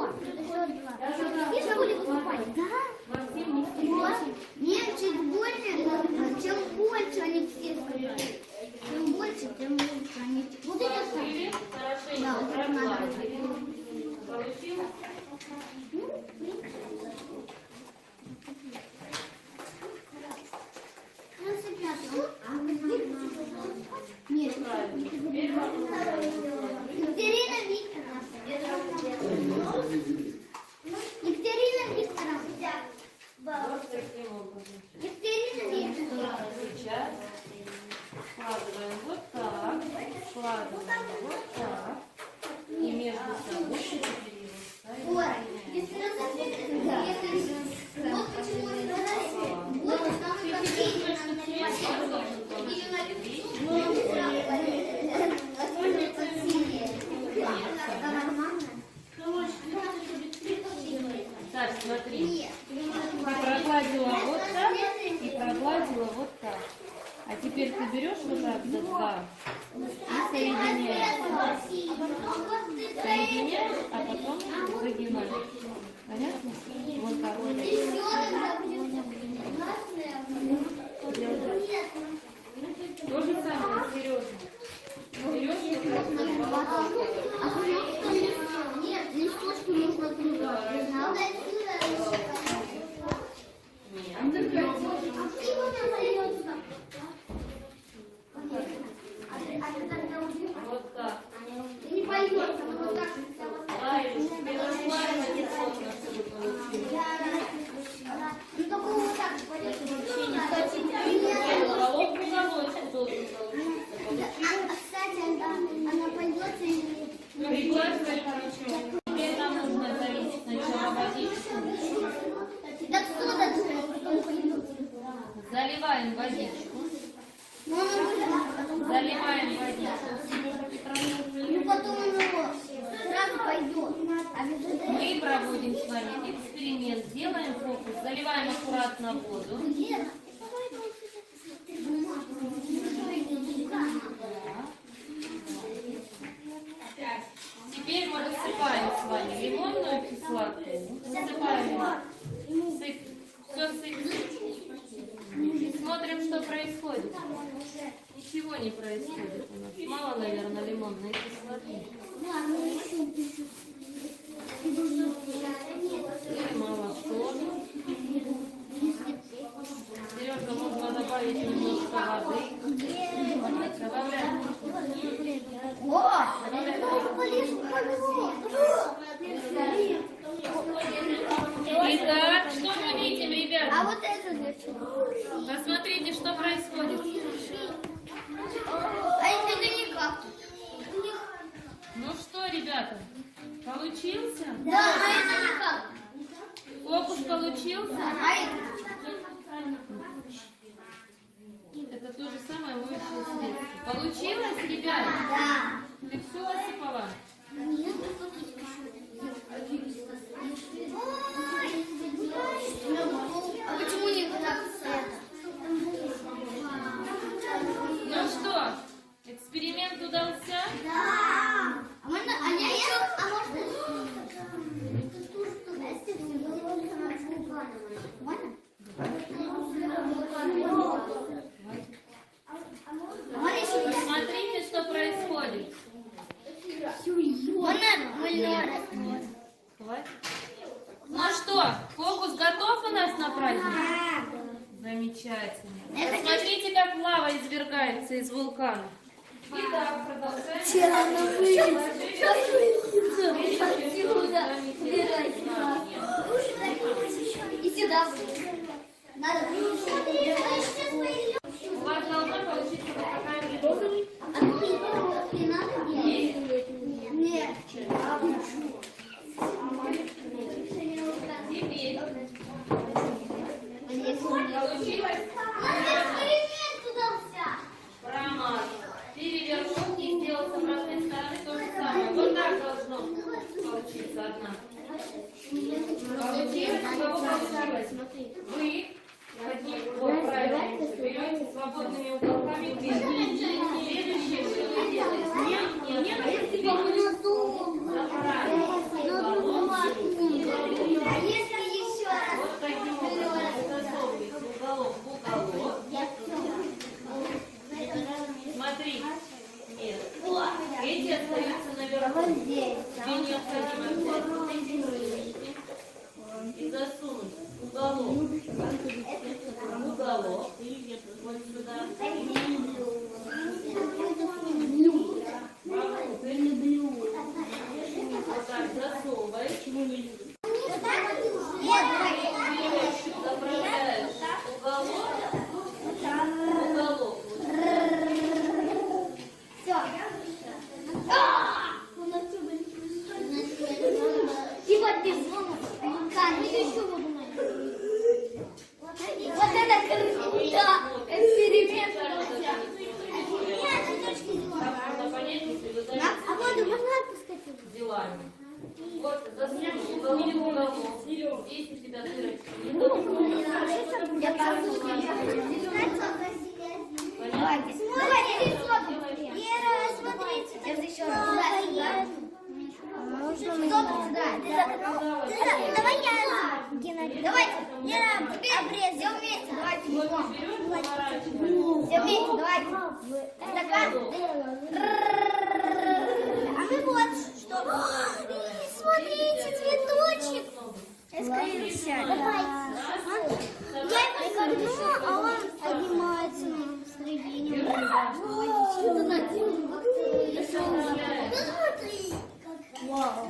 Еще будет выступать. Да? Максим, не стесняйтесь. Нет, чуть больше. Чем больше они все сказали. Чем больше, тем лучше они. Вот это Положили, да, хорошенько вот это надо. прогладили. Получилось? Нет. Правильно. Теперь Екатерина Викторовна. Екатерина Викторовна. вот таким образом. Екатерина Викторовна. Сейчас складываем вот так, складываем вот так, и между собой переставим. Вот. Вот почему они сказали, вот самый последний нам наливать. Или Так, смотри, ты прогладила вот так и прогладила вот так. А теперь ты берешь вот так за два и соединяешь. Соединяешь, а потом загибаешь. Понятно? Вот так. То же самое, серьезно. Берешь нет, листочки нужно отрезать. Надо вот так. не пойдется, вот так. Да, или тебе разлаивать сложно, чтобы получилось. Ну только вот так пойдется. Головку замочек должен получиться. Кстати, она пойдется или... Приглаживай хорошо. Теперь нам нужно залить сначала водичку. Так сода потом пойдется. Заливаем водичку. Ну, она Заливаем водичку. Сережа Петровна. ну потом оно сразу пойдет. Обязательно. Мы проводим с вами эксперимент. Делаем фокус. Заливаем аккуратно воду. Теперь мы высыпаем с вами лимонную кислоту. Высыпаем. Сыпь. Все сыпь. И смотрим, что происходит. Ничего не происходит у нас. Мало, наверное, лимонной кислоты. Или мало соды. Сережа, можно добавить немножко воды. Добавляем. Итак, что мы видим, ребята? А вот это для чего? Посмотрите, что происходит. А это никак. Ну что, ребята, получился? Да, а это никак. Фокус получился? А это? Это то же самое моющее средство. Получилось, ребята? Да. Ты все осыпала? Нет, а почему не так? Ну что, эксперимент удался? Да. А можно, а я Посмотрите, что происходит. Хватит. Ну что, фокус готов у нас на праздник? Замечательно. Смотрите, как лава извергается из вулкана. Итак, продолжаем. И сюда. Надо. У вас должна получиться вот такая видео. Не надо делать? Нет. Теперь Получилось? Эксперимент удался. промазал. Перевернул и сделал с обратной стороны то же самое. Вот так должно получиться одна. Получилось? У кого получилось? Вы вот правильно берете свободными уголками. Следующее, что вы делаете? Уголок. Вот сюда. Вот так засовываешь. Заправляешь уголок. Уголок. Типа ты еще буду. Вот это круто! Эксперимент! Надо понять, если вы А воду можно отпускать? делами. Вот засунул уголок. Здесь у тебя дырочка. Я послушаю. Давайте. Вера, смотрите. Сейчас еще раз. Давай я. Геннадий. Давайте. Вера, обрез. Все вместе. Давайте. Все вместе. Давайте. Стакан. А мы вот что. Смотрите, цветочек. Я скорее сяду. Я его кормлю, а он поднимается на середине. Вау.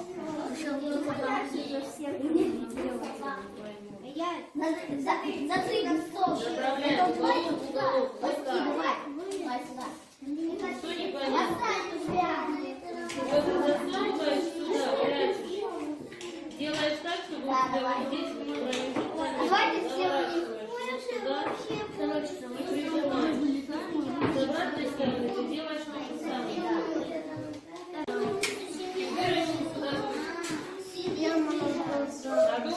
Запрыгнем в стол. Заправляем Давай сюда. сюда. Что не понятно? Вот засовываешь сюда, прячешь. Делаешь так, чтобы у тебя вот здесь Давайте заворачиваешь сюда и прижимаешь. С обратной стороны ты делаешь то же самое. Дырочку сюда. Надо?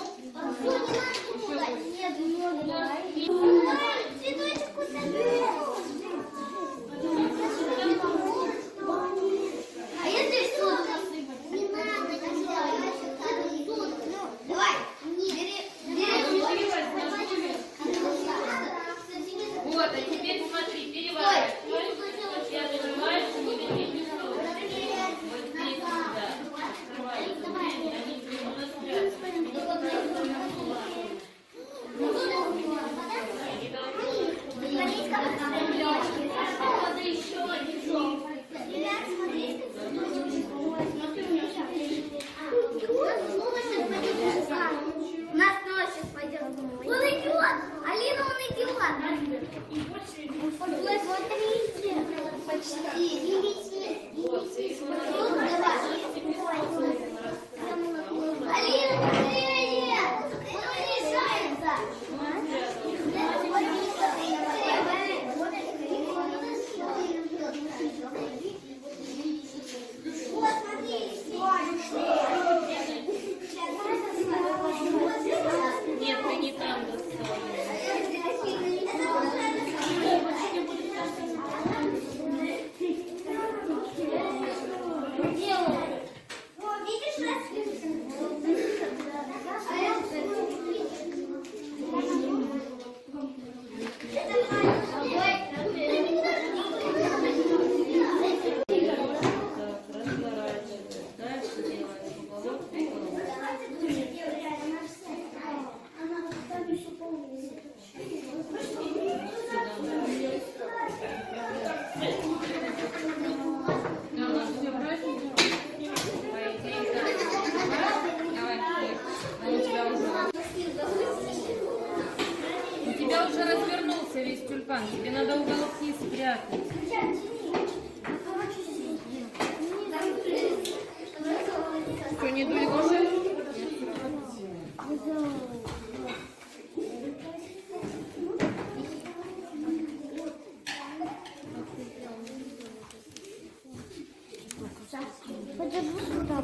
Цветочек куда? А если суд насыпать? Не надо, не надо. Давай, бери. Вот, а теперь смотри, переворачивай. Я закрываешь, и вот здесь сюда. Вот здесь сюда. Открываешь. Они у нас Нас носит пойдет. Он идет. Алина, он идет. Вот смотрите. Почти. Алина, быстрее. Он уезжается. Вот, нет, ты не там достала. У тебя уже развернулся весь тюльпан, тебе надо уголки спрятать. Что, не дуй уже? Подержу сюда.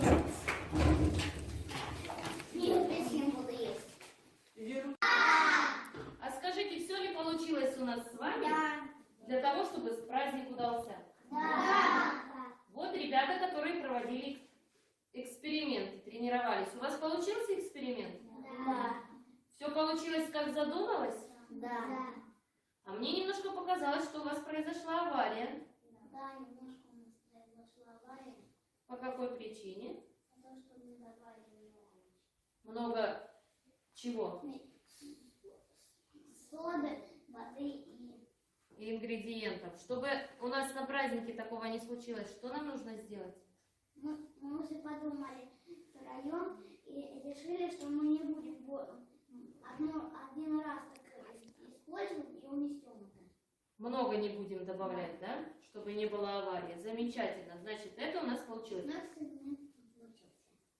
А скажите, все ли получилось у нас с вами? Для того, чтобы праздник удался? Вот ребята, которые проводили эксперименты, тренировались. У вас получился эксперимент? Все получилось, как задумалось? А мне немножко показалось, что у вас произошла авария. Немножко у нас произошла авария. По какой причине? Потому что мы добавили Много чего? соды, воды И ингредиентов. Чтобы у нас на празднике такого не случилось, что нам нужно сделать? мы уже подумали втроем и решили, что мы не будем один раз так использовать и унесем это. Много не будем добавлять, да? Чтобы не было аварии. Замечательно. Значит, это у нас получилось. У нас эксперимент получился.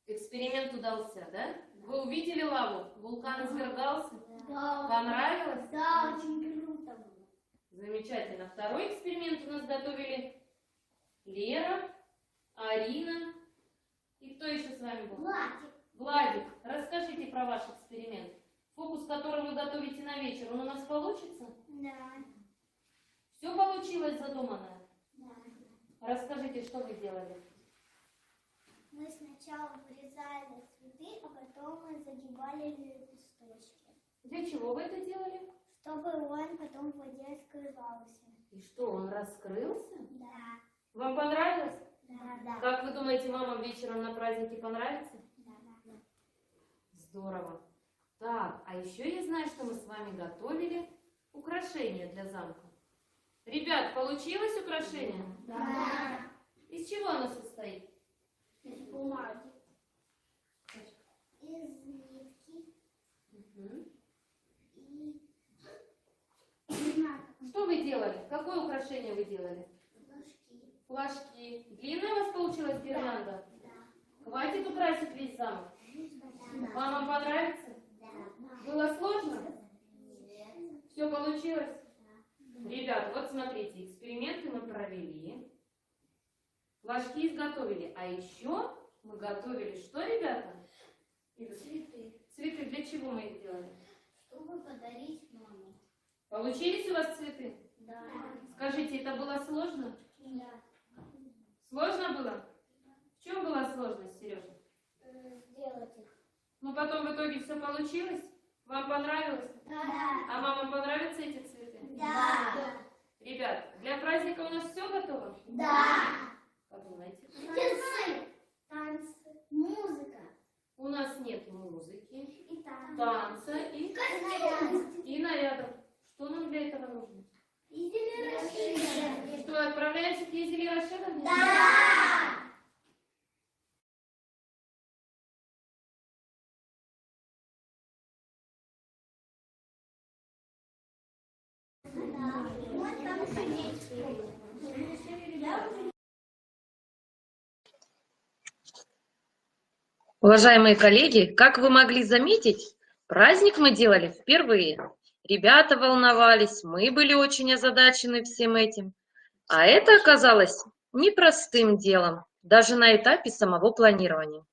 Эксперимент удался, да? Вы увидели лаву? Вулкан извергался? Да. Понравилось? Да, очень круто было. Замечательно. Второй эксперимент у нас готовили Лера, Арина. И кто еще с вами был? Владик. Владик, расскажите про ваш эксперимент. Фокус, который вы готовите на вечер, он у нас получится? Да. Все получилось задуманное? Да. Расскажите, что вы делали? Мы сначала вырезали цветы, а потом мы загибали лепесточки, Для чего вы это делали? чтобы он потом в воде скрывался. И что, он раскрылся? Да. Вам понравилось? Да. Как вы думаете, мамам вечером на празднике понравится? Да. Здорово. Так, а еще я знаю, что мы с вами готовили украшения для замка. Ребят, получилось украшение? Да. Из чего оно состоит? Из бумаги. Из нитки. Мгм. И не знаю, Что вы делали? Какое украшение вы делали? флажки. Флажки. Длинная у вас получилась гирлянда? Да. Хватит украсить весь замок? Да. Вам понравится? Да. Было сложно? Нет. Все получилось? Ребят, вот смотрите, эксперименты мы провели, флажки изготовили, а еще мы готовили что, ребята? Цветы. Цветы. Для чего мы их делали? Чтобы подарить маме. Получились у вас цветы? Да. Скажите, это было сложно? Да. Сложно было? В чем была сложность, Сережа? Сделать их. Ну, потом в итоге все получилось? Вам понравилось? Да. А мамам понравятся эти цветы? Да. Ребят, для праздника у нас все готово? Да. Подумайте. Танцы. Музыка. У нас нет музыки, И танцы. танца и нарядов. Что нам для этого нужно? Что, отправляемся к Езели Рашидовне? Да. Вот там сидеть. Уважаемые коллеги, как вы могли заметить, праздник мы делали впервые. Ребята волновались, мы были очень озадачены всем этим. А это оказалось непростым делом, даже на этапе самого планирования.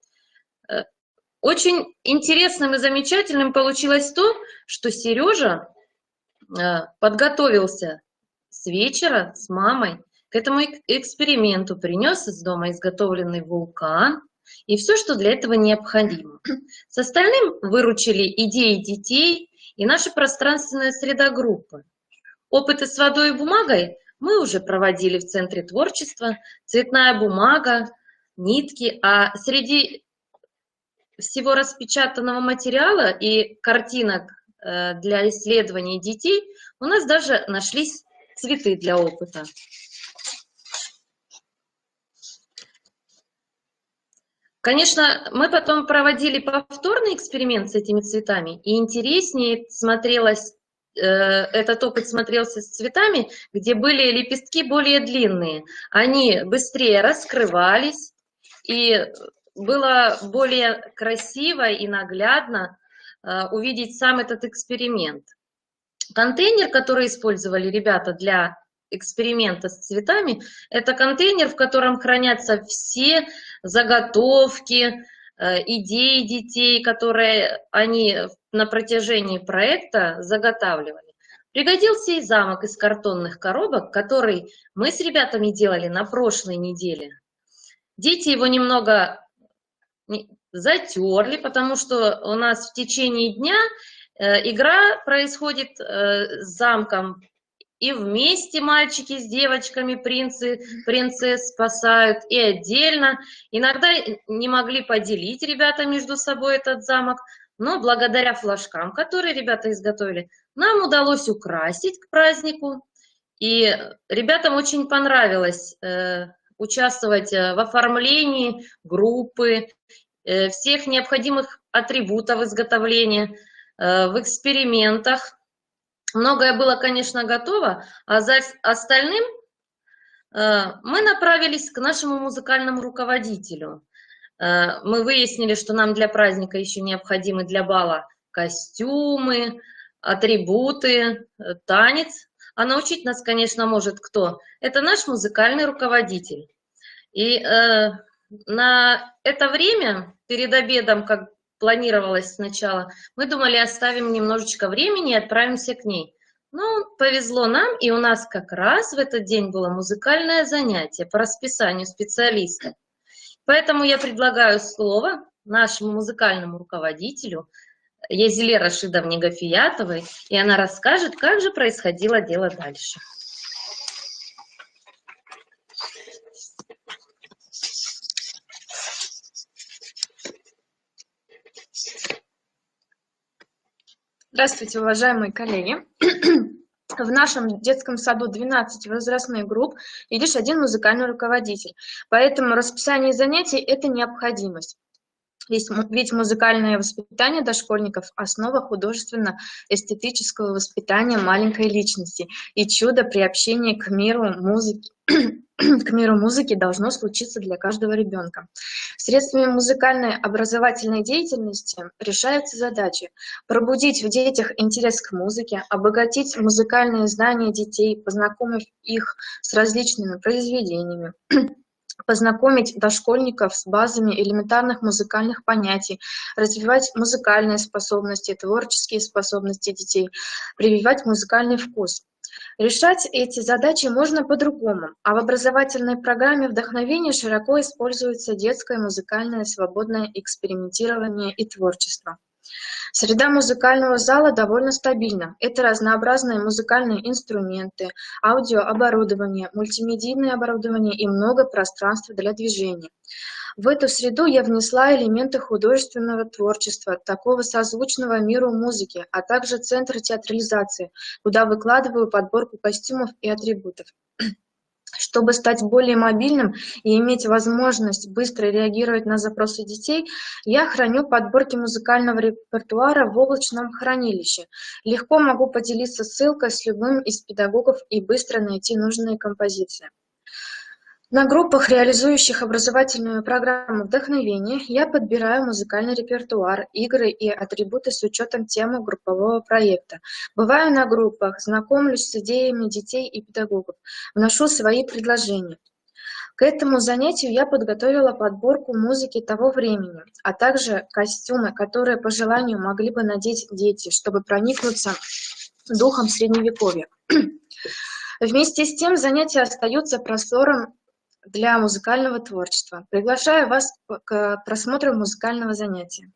Очень интересным и замечательным получилось то, что Сережа подготовился с вечера с мамой к этому эксперименту, принес из дома изготовленный вулкан и все, что для этого необходимо. С остальным выручили идеи детей и наша пространственная среда группы. Опыты с водой и бумагой мы уже проводили в Центре творчества, цветная бумага, нитки, а среди всего распечатанного материала и картинок для исследований детей у нас даже нашлись цветы для опыта. Конечно, мы потом проводили повторный эксперимент с этими цветами, и интереснее смотрелось, этот опыт смотрелся с цветами, где были лепестки более длинные. Они быстрее раскрывались, и было более красиво и наглядно увидеть сам этот эксперимент. Контейнер, который использовали ребята для эксперимента с цветами, это контейнер, в котором хранятся все заготовки, идеи детей, которые они на протяжении проекта заготавливали. Пригодился и замок из картонных коробок, который мы с ребятами делали на прошлой неделе. Дети его немного затерли, потому что у нас в течение дня игра происходит с замком, и вместе мальчики с девочками принцесс спасают, и отдельно. Иногда не могли поделить ребята между собой этот замок, но благодаря флажкам, которые ребята изготовили, нам удалось украсить к празднику. И ребятам очень понравилось участвовать в оформлении группы, всех необходимых атрибутов изготовления, в экспериментах. Многое было, конечно, готово, а за остальным мы направились к нашему музыкальному руководителю. Мы выяснили, что нам для праздника еще необходимы для бала костюмы, атрибуты, танец. А научить нас, конечно, может кто? Это наш музыкальный руководитель. И на это время, перед обедом, как планировалось сначала, мы думали, оставим немножечко времени и отправимся к ней. Но повезло нам, и у нас как раз в этот день было музыкальное занятие по расписанию специалиста. Поэтому я предлагаю слово нашему музыкальному руководителю Язиле Рашидовне Гафиятовой, и она расскажет, как же происходило дело дальше. Здравствуйте, уважаемые коллеги. В нашем детском саду 12 возрастных групп и лишь один музыкальный руководитель. Поэтому расписание занятий – это необходимость. Ведь музыкальное воспитание дошкольников – основа художественно-эстетического воспитания маленькой личности, и чудо приобщения к миру музыки должно случиться для каждого ребенка. Средствами музыкальной образовательной деятельности решаются задачи: пробудить в детях интерес к музыке, обогатить музыкальные знания детей, познакомив их с различными произведениями, познакомить дошкольников с базами элементарных музыкальных понятий, развивать музыкальные способности, творческие способности детей, прививать музыкальный вкус. Решать эти задачи можно по-другому, а в образовательной программе вдохновения широко используется детское музыкальное свободное экспериментирование и творчество. Среда музыкального зала довольно стабильна. Это разнообразные музыкальные инструменты, аудиооборудование, мультимедийное оборудование и много пространства для движения. В эту среду я внесла элементы художественного творчества, такого созвучного миру музыки, а также центр театрализации, куда выкладываю подборку костюмов и атрибутов. Чтобы стать более мобильным и иметь возможность быстро реагировать на запросы детей, я храню подборки музыкального репертуара в облачном хранилище. Легко могу поделиться ссылкой с любым из педагогов и быстро найти нужные композиции. На группах, реализующих образовательную программу вдохновения, я подбираю музыкальный репертуар, игры и атрибуты с учетом темы группового проекта. Бываю на группах, знакомлюсь с идеями детей и педагогов, вношу свои предложения. К этому занятию я подготовила подборку музыки того времени, а также костюмы, которые по желанию могли бы надеть дети, чтобы проникнуться духом Средневековья. Вместе с тем занятия остаются простором для музыкального творчества. Приглашаю вас к просмотру музыкального занятия.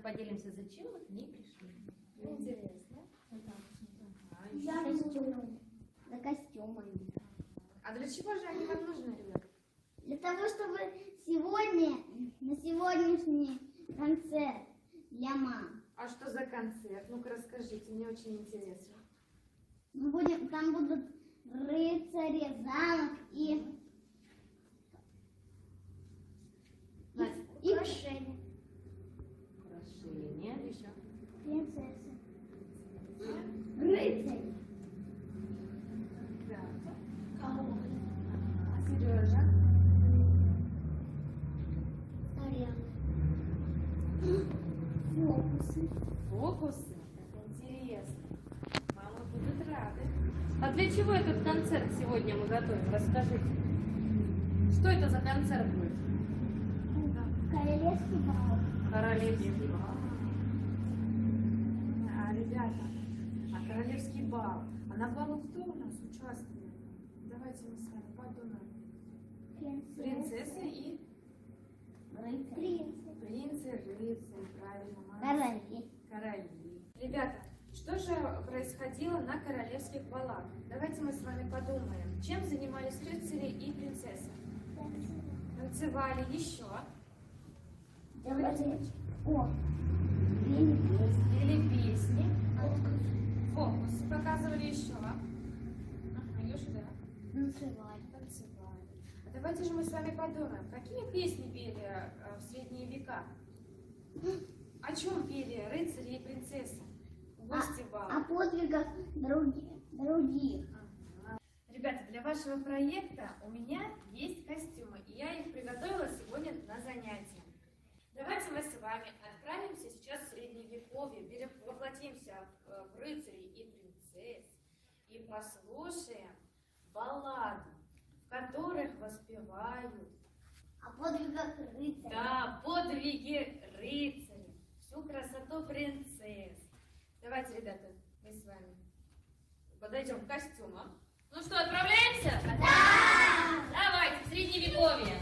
Поделимся, зачем мы к ней пришли. Интересно. За костюмами. А для чего же они вам нужны, ребята? Для того, чтобы сегодня, на сегодняшний концерт для мам. А что за концерт? Ну-ка расскажите, мне очень интересно. Там будут рыцари, замок и украшения. Еще. Принцесса. Рыцарь. Да. А Сережа? Фокусы? Интересно. Мамы будут рады. А для чего этот концерт сегодня мы готовим? Расскажите. Что это за концерт будет? Королевский бал. Королевский бал. Ребята, королевский бал. А на балу кто у нас участвует? Давайте мы с вами подумаем. Принцессы и принцы, рыцари, правильно, Короли. короли. Ребята, что же происходило на королевских балах? Давайте мы с вами подумаем, чем занимались рыцари и принцессы. Танцевали еще. О, пели песни. Пели песни. Фокусы показывали еще. Илюша, да? Танцевали. Танцевали. А давайте же мы с вами подумаем, какие песни пели в средние века? О чем пели рыцари и принцессы? Гости бала. О подвигах других. Ребята, для вашего проекта у меня есть костюмы, и я их приготовила сегодня на занятия. Давайте мы с вами отправимся сейчас в Средневековье, воплотимся в рыцарей и принцесс и послушаем баллады, в которых воспевают О подвигах рыцарей. да, подвиги рыцарей, всю красоту принцесс. Давайте, ребята, мы с вами подойдем к костюмам. Ну что, отправляемся? Да! Давайте, в Средневековье.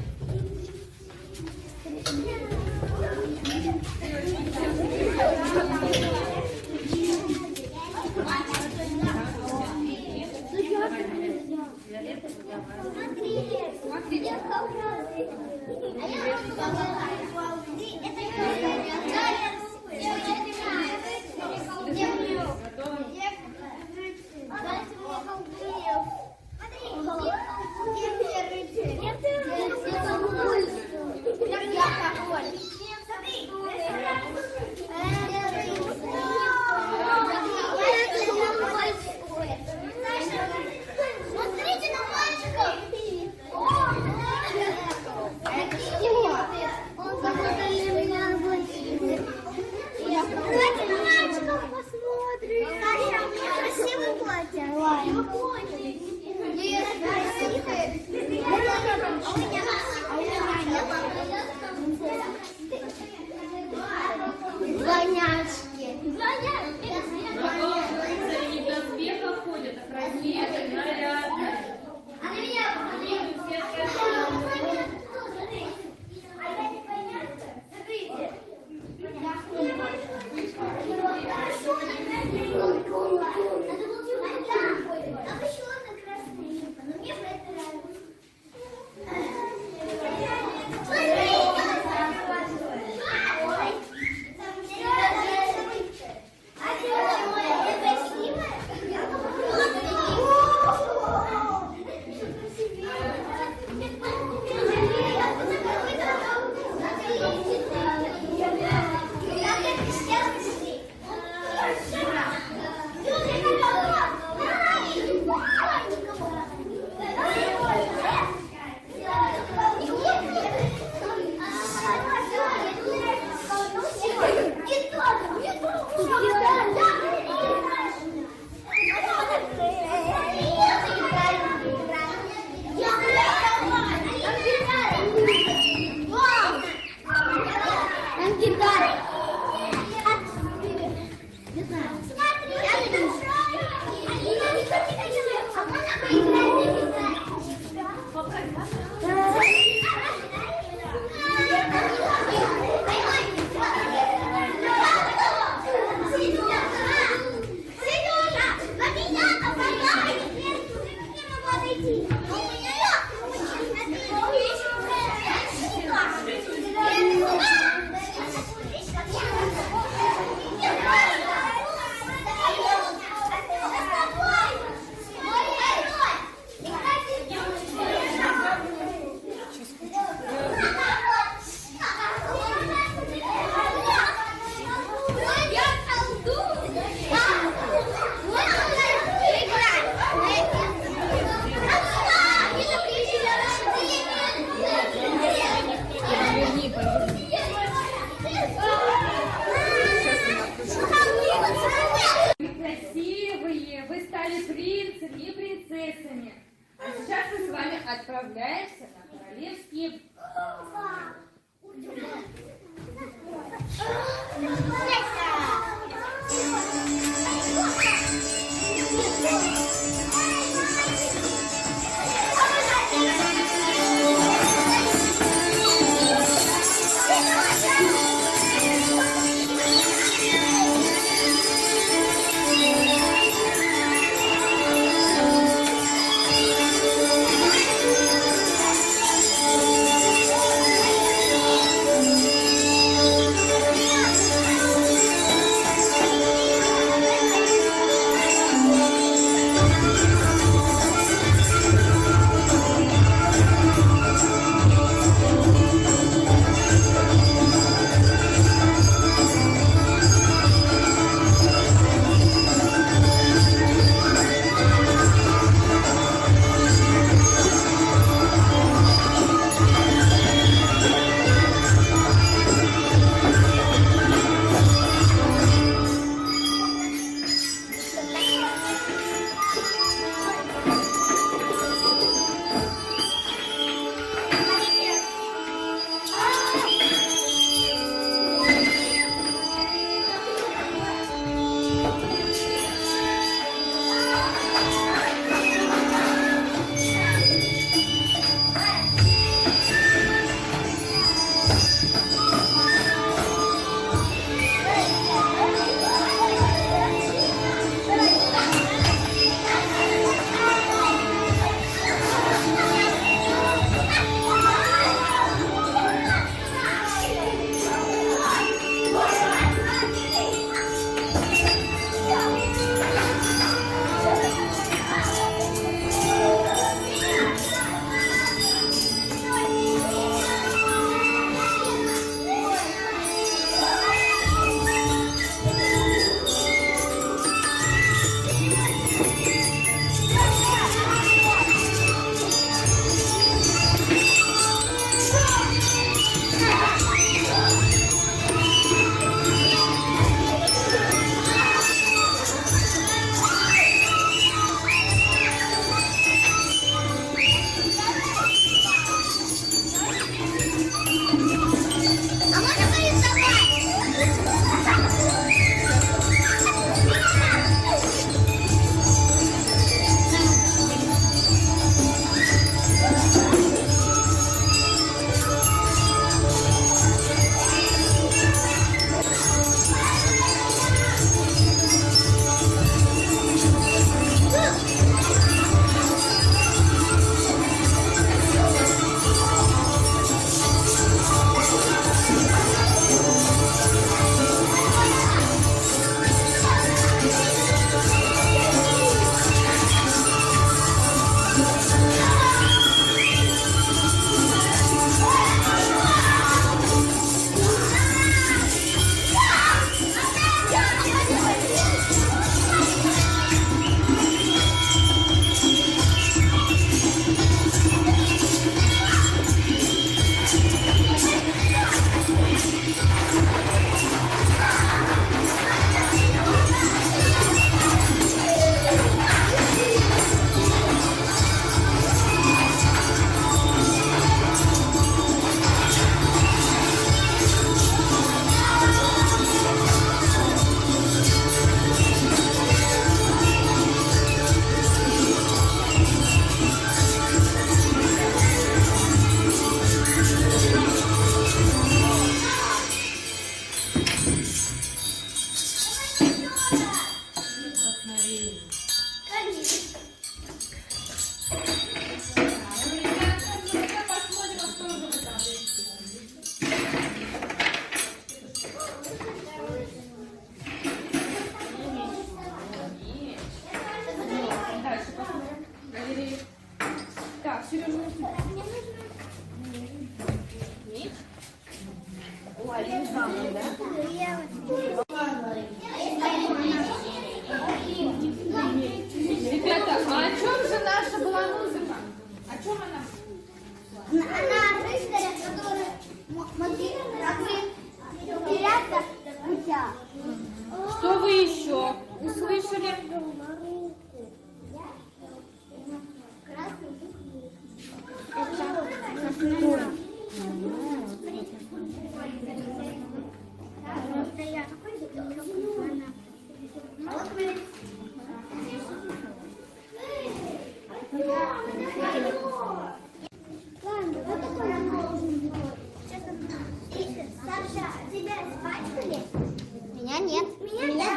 Смотри, я сказала. А я сказала. Смотрите на мальчиков! Один самый, да? Ребята, а о чем же наша была музыка? О чем она? Она рыцаря, которые могли теряться в путях. Что вы еще услышали? Саша, тебя испачкали? Меня нет. Меня да.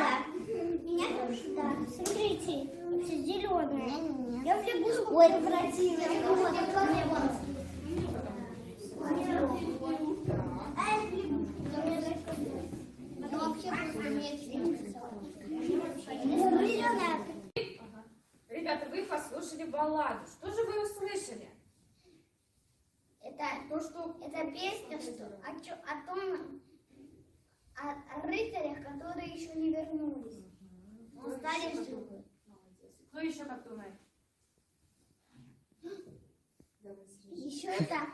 Меня тоже, да. Смотрите, все зеленое. Я в лягушку превратилась. Ребята, вы послушали балладу. Что же вы услышали? Это то, что это песня, что о том, о рыцарях, которые еще не вернулись. Остались живы. Кто еще как думает? Еще это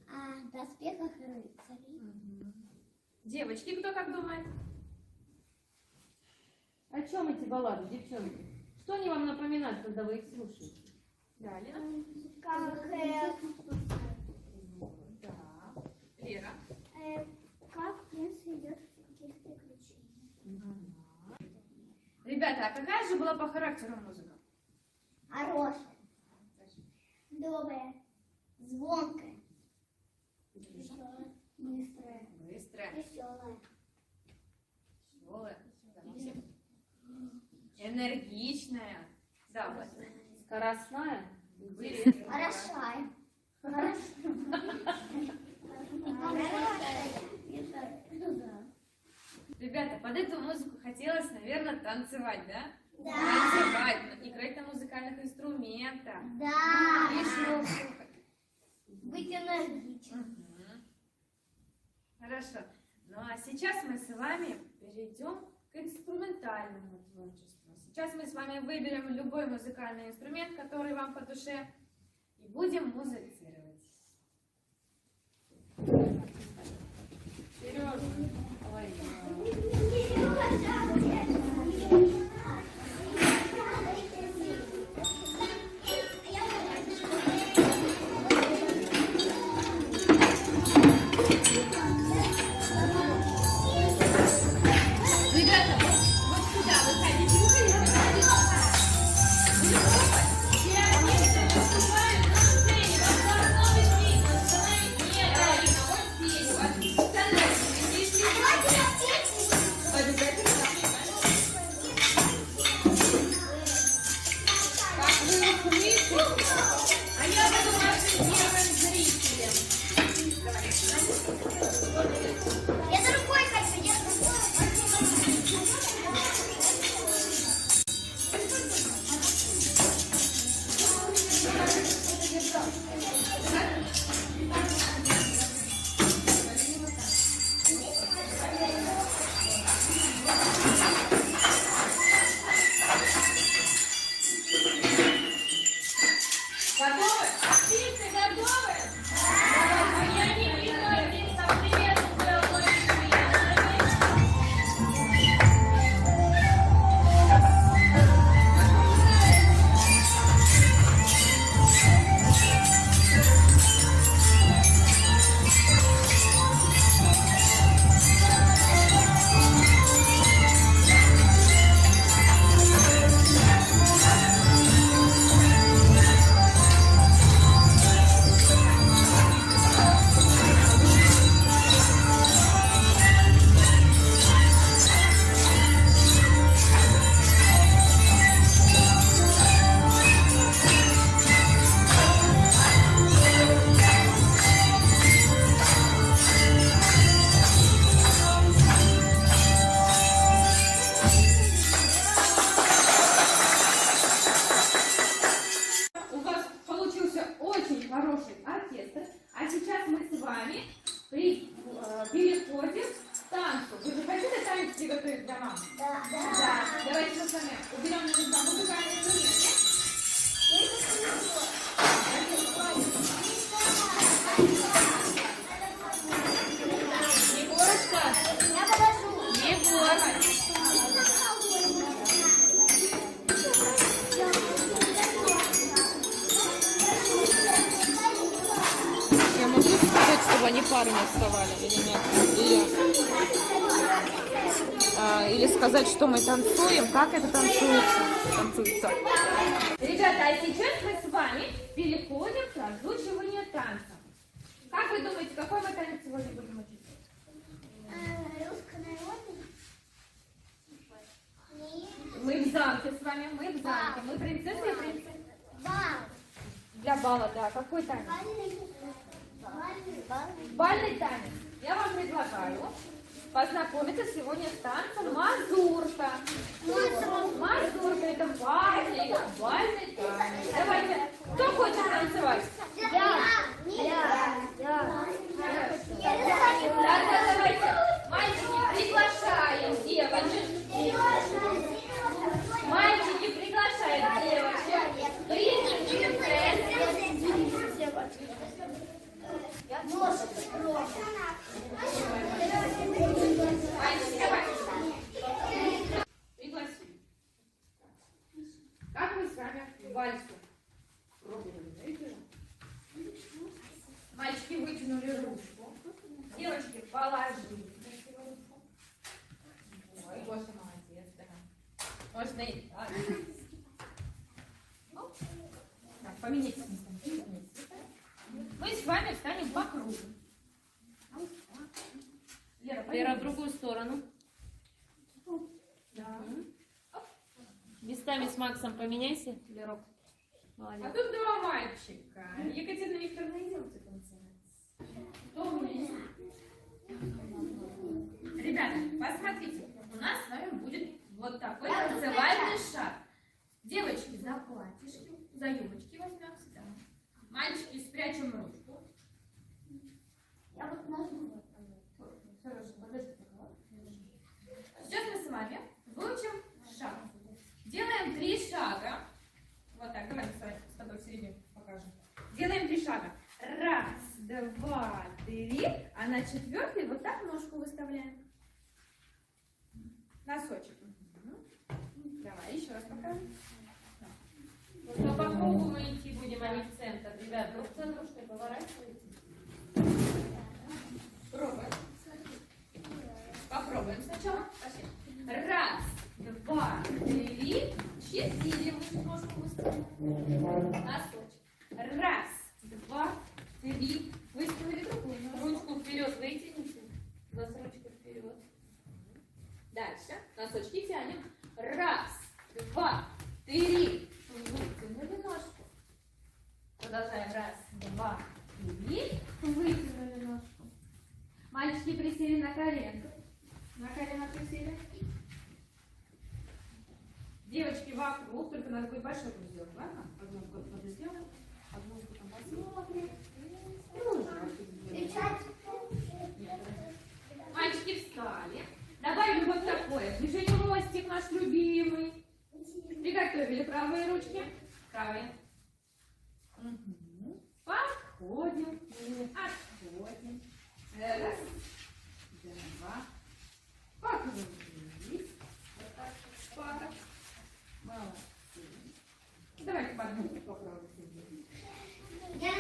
о доспехах рыцарей. Девочки, кто как думает? О чем эти баллады, девчонки? Что они вам напоминают, когда вы их слушаете? Далее. Как Лера. как принц идет в каких приключениях. Ребята, а какая же была по характеру музыка? Хорошая, добрая, звонкая, быстрая, веселая. Веселая. Энергичная. Да, вот. Скоростная? Интересная. Хорошая. Ребята, под эту музыку хотелось, наверное, танцевать, да? Да. Танцевать, играть на музыкальных инструментах. Да. Еще что-то. Быть энергичным. Хорошо. Ну а сейчас мы с вами перейдем к инструментальному творчеству. Сейчас мы с вами выберем любой музыкальный инструмент, который вам по душе, и будем музицировать. Сережа, ой, вами переходим к танцу. Вы же хотите танец приготовить для мамы? Да. Да. Давайте мы с вами уберем на места музыкальные инструменты. Егорочка, Я подожду. Егор. Я могу сказать, чтобы они парами вставали или нет? Или сказать, что мы танцуем, как это танцуется? Ребята, а сейчас мы с вами переходим к разучиванию танца. Как вы думаете, какой мы танец сегодня будем учить? Русско-народный? Мы в замке с вами, мы в замке. Мы принцессы и принцы. Бал. Для бала, да. Какой танец? Бальный танец. Я вам предлагаю познакомиться сегодня с танцем мазурка. Мазурка — это бальный танец. Давайте, кто хочет танцевать? Да, давайте. Мальчики, приглашаем девочек. Мальчики приглашают девочек. Мальчики, давайте. Пригласим. Как мы с вами в вальсу пробовали, видите? Мальчики вытянули ручку. Девочки положили ручку. Ой, Гоша молодец, да. Можно и так. Так, поменяйте местами. Мы с вами встанем по кругу. Лера, в другую сторону. Да. Местами с Максом поменяйся, Лерок. А Молодец. тут два мальчика. Екатерина Викторовна, идемте танцевать. Кто у меня есть? Ребята, посмотрите, у нас с вами будет вот такой танцевальный шаг. Девочки за платьишки, за юбочки возьмем сюда. Мальчики спрячем ручку. Я вот нажму. Хорошо, подождите. Сейчас мы с вами выучим шаг. Делаем 3 шага. Вот так, давай с тобой в середину покажем. Делаем 3 шага. 1, 2, 3. А на 4-й вот так ножку выставляем. Носочек. Давай, еще раз покажем. Только по кругу мы идти будем, а не в центр. Ребят, друг за дружкой поворачивайте. Пробуем. Попробуем сначала. Пошли. 1, 2, 3, 4. Мы ножку выставляем. Носочек. 1, 2, 3. Выставили другую ножку. Ручку вперед вытяните. У нас ручка вперед. Дальше. Носочки тянем. 1, 2, 3. Вытянули ножку. Продолжаем. 1, 2, 3. Вытянули ножку. Мальчики присели на коленку. На колено присели. Девочки вокруг, только надо будет большой круг сделать, ладно? Одну круг сделаем, одну потом посмотрим. Мальчики встали. Добавим вот такое. Движение мостик наш любимый. Приготовили правые ручки. Правые. Угу. Подходим. Отходим. 1, 2. Покрутились. Вот так. Пара. Молодцы. Давайте подножку попробуем. Я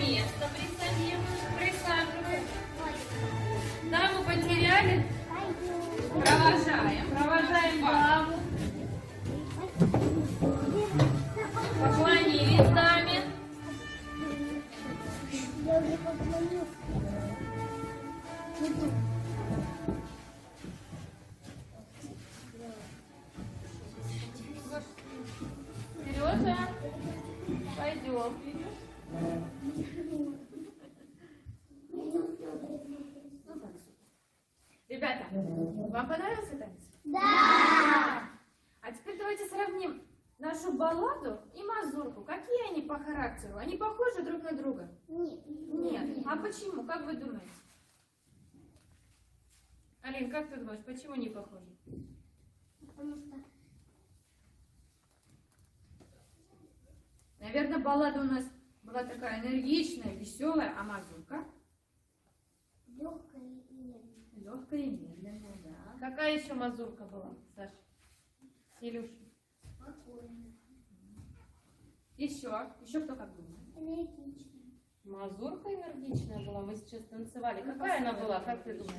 место присаживаем. Даму потеряли? Провожаем маму. Поклонились даме. Сережа, пойдем. Ребята, вам понравился танец? Да! А теперь давайте сравним нашу балладу и мазурку. Какие они по характеру? Они похожи друг на друга? Нет. А почему? Как вы думаете? Алин, как ты думаешь, почему не похожи? Потому что Наверное, баллада у нас была такая энергичная, веселая, а мазурка? легкая и медленная. Легкая и медленная, да. Какая еще мазурка была, Саша? Илюша? Спокойная. Еще кто как думает? Энергичная. Мазурка энергичная была, мы сейчас танцевали. Какая она была, как ты думаешь?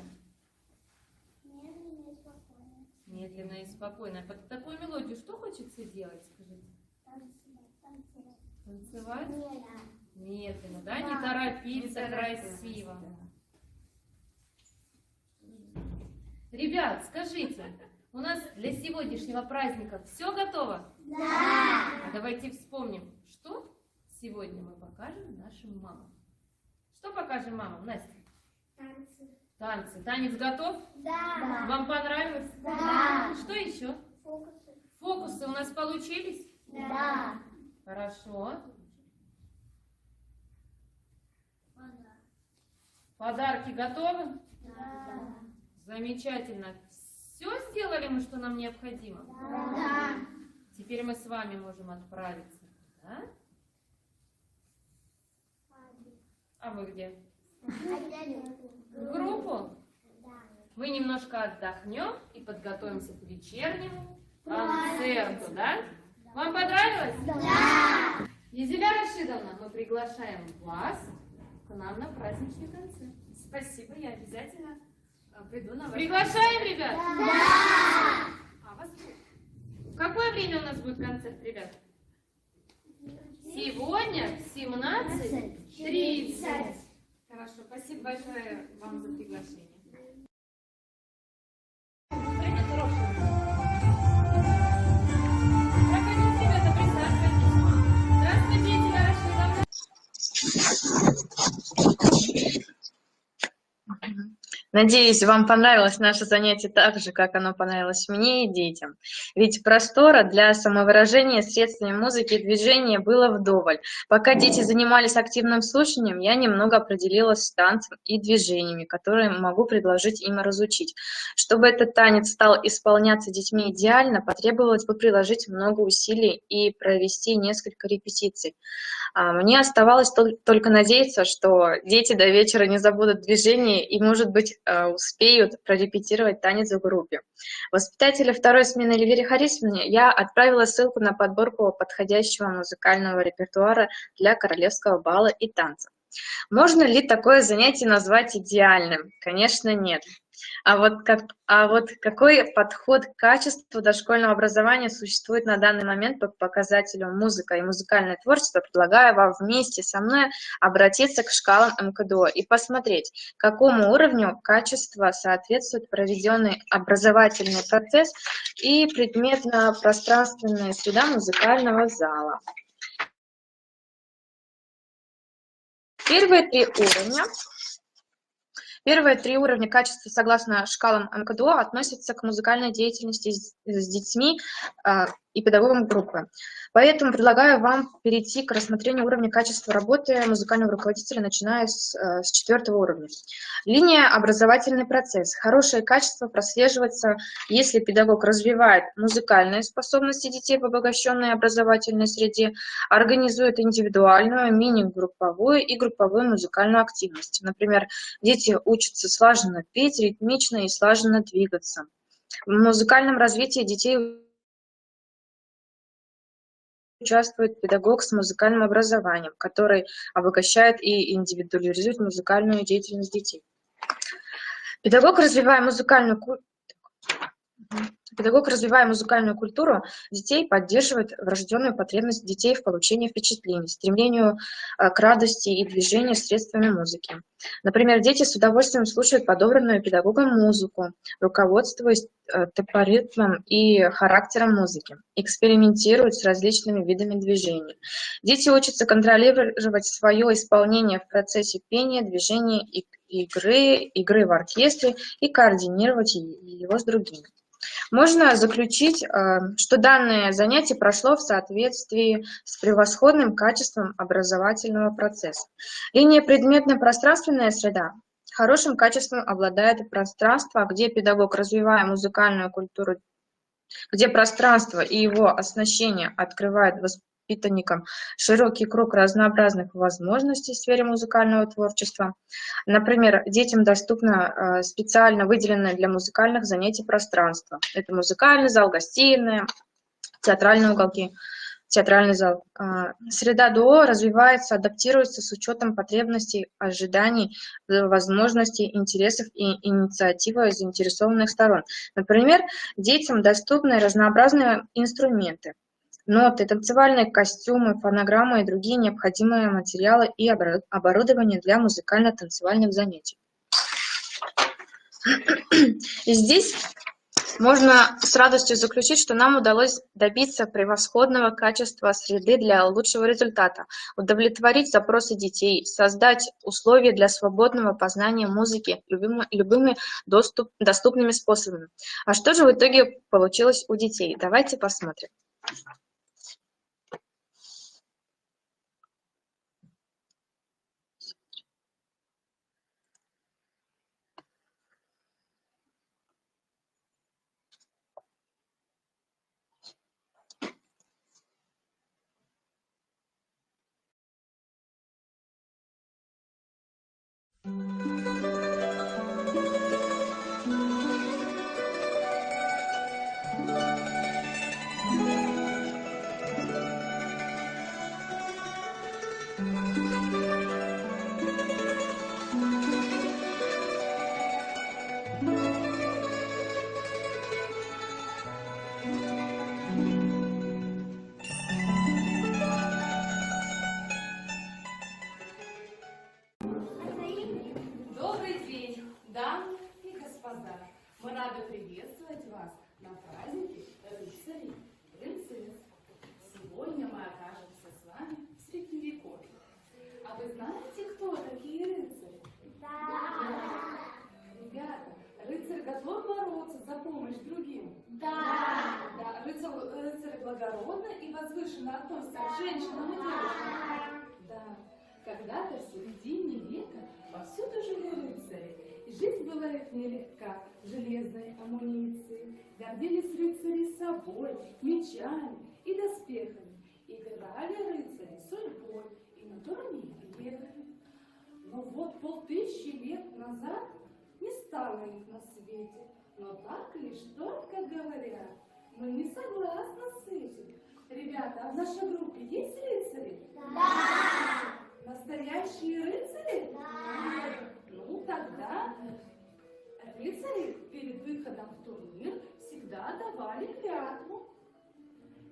Медленная и спокойная. Медленная и спокойная. Под такую мелодию что хочется делать, скажите? Танцевать. Танцевать? Медленно. Медленно, да? Не торопиться, Не торопиться, красиво. Ребят, скажите, у нас для сегодняшнего праздника все готово? Да! Давайте вспомним, что сегодня мы покажем нашим мамам. Что покажем мамам, Настя? Танцы. Танцы. Танец готов? Да! Вам понравилось? Да! Что еще? Фокусы. Фокусы у нас получились? Да! Хорошо. Подарки готовы? Да! Замечательно. Все сделали мы, что нам необходимо? Да! Теперь мы с вами можем отправиться. Да? А вы где? В группу? Мы немножко отдохнем и подготовимся к вечернему концерту, да? Вам понравилось? Да! Езеля Рашидовна, мы приглашаем вас к нам на праздничный концерт. Спасибо, я обязательно приду на ваш Приглашаем, ребят? Да! А вас В какое время у нас будет концерт, ребят? Сегодня в 17:30. Хорошо, спасибо большое вам за приглашение. Проходите, ребята, присаживайтесь. Здравствуйте, Езеля Рашидовна. Надеюсь, вам понравилось наше занятие так же, как оно понравилось мне и детям. Ведь простора для самовыражения средствами музыки и движения было вдоволь. Пока дети занимались активным слушанием, я немного определилась с танцем и движениями, которые могу предложить им разучить. Чтобы этот танец стал исполняться детьми идеально, потребовалось бы приложить много усилий и провести несколько репетиций. Мне оставалось только надеяться, что дети до вечера не забудут движение и, может быть, успеют прорепетировать танец в группе. Воспитателю второй смены Эльвире Харисовне я отправила ссылку на подборку подходящего музыкального репертуара для королевского бала и танца. Можно ли такое занятие назвать идеальным? Конечно, нет. А вот какой подход к качеству дошкольного образования существует на данный момент по показателю музыка и музыкальное творчество, предлагаю вам вместе со мной обратиться к шкалам МКДО и посмотреть, какому уровню качества соответствует проведенный образовательный процесс и предметно-пространственная среда музыкального зала. Первые три уровня качества, согласно шкалам МКДО, относятся к музыкальной деятельности с детьми и педагогам группы. Поэтому предлагаю вам перейти к рассмотрению уровня качества работы музыкального руководителя, начиная с 4-го уровня. Линия «Образовательный процесс». Хорошее качество прослеживается, если педагог развивает музыкальные способности детей в обогащенной образовательной среде, организует индивидуальную, мини-групповую и групповую музыкальную активность. Например, дети учатся слаженно петь, ритмично и слаженно двигаться. В музыкальном развитии детей участвует педагог с музыкальным образованием, который обогащает и индивидуализирует музыкальную деятельность детей. Педагог, развивая музыкальную культуру детей, поддерживает врожденную потребность детей в получении впечатлений, стремлению к радости и движению средствами музыки. Например, дети с удовольствием слушают подобранную педагогом музыку, руководствуясь темпоритмом и характером музыки, экспериментируют с различными видами движений. Дети учатся контролировать свое исполнение в процессе пения, движения, игры в оркестре и координировать его с другими. Можно заключить, что данное занятие прошло в соответствии с превосходным качеством образовательного процесса. Линия предметно-пространственная среда хорошим качеством обладает пространство, где педагог, развивая музыкальную культуру, где пространство и его оснащение открывают воспитанникам широкий круг разнообразных возможностей в сфере музыкального творчества. Например, детям доступно специально выделенное для музыкальных занятий пространство. Это музыкальный зал, гостиная, театральные уголки, театральный зал. Среда ДО развивается, адаптируется с учетом потребностей, ожиданий, возможностей, интересов и инициативы заинтересованных сторон. Например, детям доступны разнообразные инструменты, ноты, танцевальные костюмы, фонограммы и другие необходимые материалы и оборудование для музыкально-танцевальных занятий. И здесь можно с радостью заключить, что нам удалось добиться превосходного качества среды для лучшего результата, удовлетворить запросы детей, создать условия для свободного познания музыки любыми доступными способами. А что же в итоге получилось у детей? Давайте посмотрим. Добрый день, дамы и господа. Мы рады приветствовать вас на празднике рыцарей и принцесс. Сегодня мы окажемся с вами в Средневековье. А вы знаете, кто такие рыцари? Да! Ребята, рыцарь готов бороться за помощь другим? Да! Да, рыцарь благородно и возвышенно относится к женщинам и девушкам? Да. Когда-то в середине века повсюду жили рыцари, и жизнь была их нелегка, железной амуниции. Гордились рыцари собой, мечами и доспехами. Играли рыцари судьбой и на турнире ехали. Но вот 5000 лет назад не стало их на свете. Но так лишь только говорят. Мы не согласны с этим. Ребята, а в нашей группе есть рыцари? Да! Настоящие рыцари? Да. Ну, тогда рыцари перед выходом в турнир всегда давали клятву.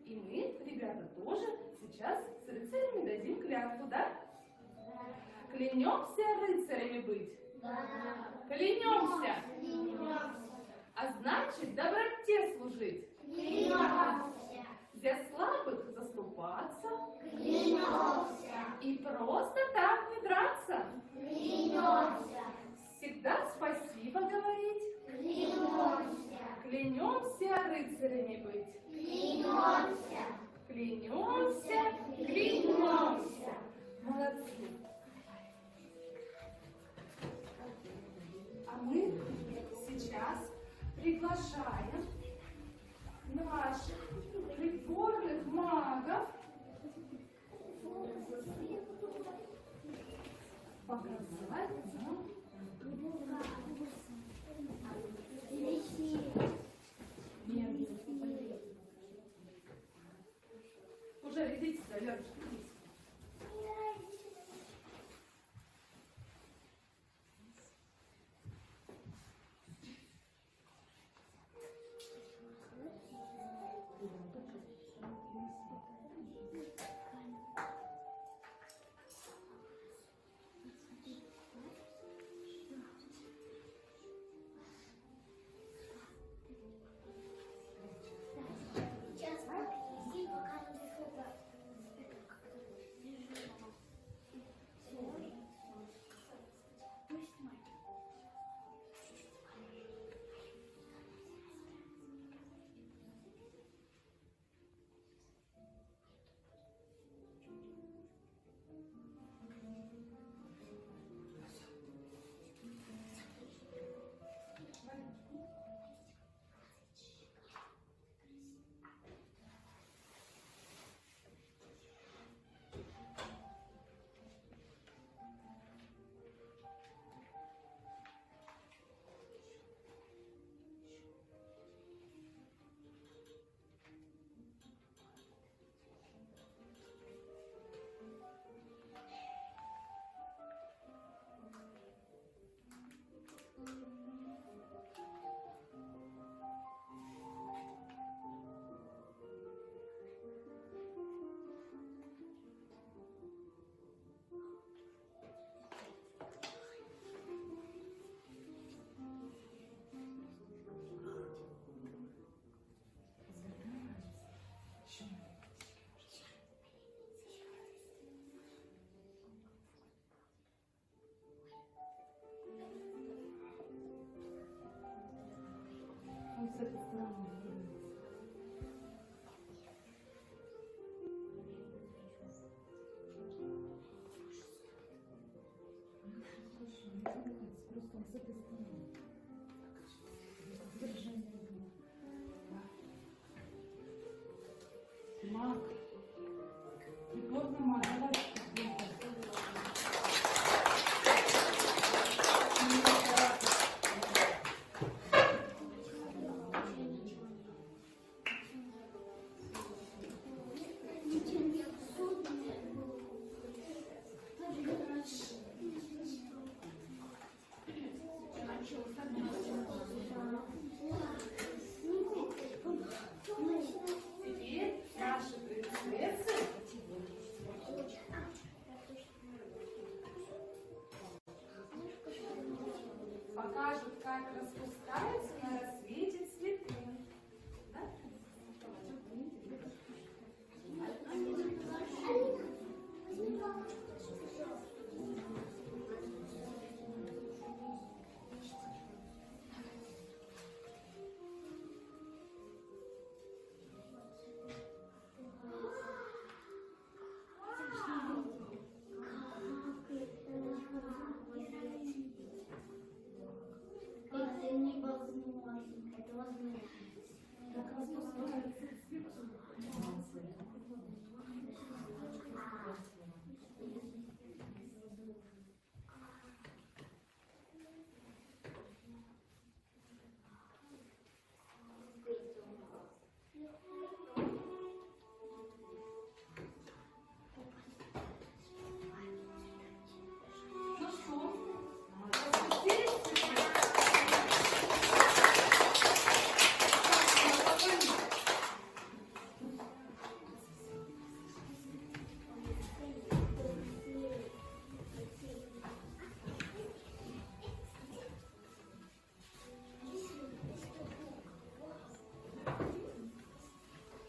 И мы, ребята, тоже сейчас с рыцарями дадим клятву, да? Да. Клянемся рыцарями быть? Да. Клянемся? Клянемся. А значит, доброте служить? Клянемся. За слабых заступаться? Клянемся. И просто так не драться? Клянемся. Всегда спасибо говорить? Клянемся. Клянемся рыцарями быть? Клянемся. Клянемся, клянемся. Молодцы. А мы сейчас приглашаем наших придворных магов показать нам уже Теперь наши принцессы покажут, как распускаются на рассвете цветы. Да? Это невозможно. Это возможно. Как распускается Ну что? Распустились цветы?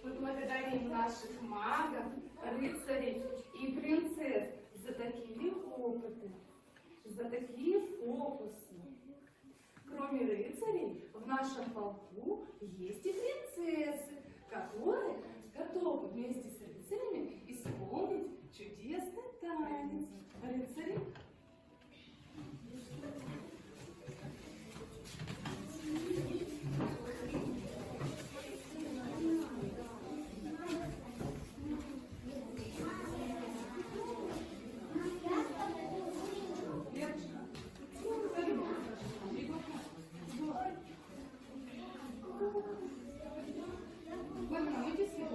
Мы благодарим наших магов, рыцарей и принцесс за такие опыты, за такие фокусы. Кроме рыцарей, в нашем полку есть и принцессы, которые готовы вместе с рыцарями исполнить чудесный танец. Рыцари. Вы намоете свет?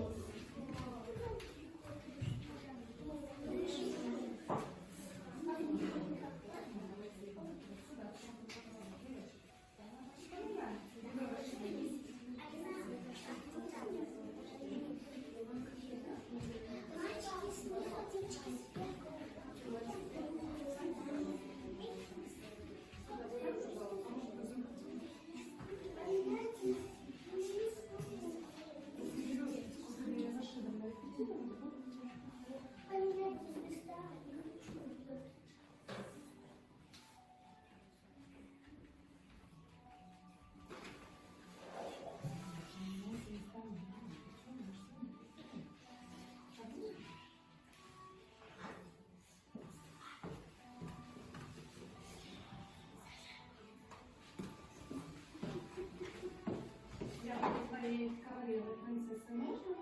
Моей королевы принцессы можно?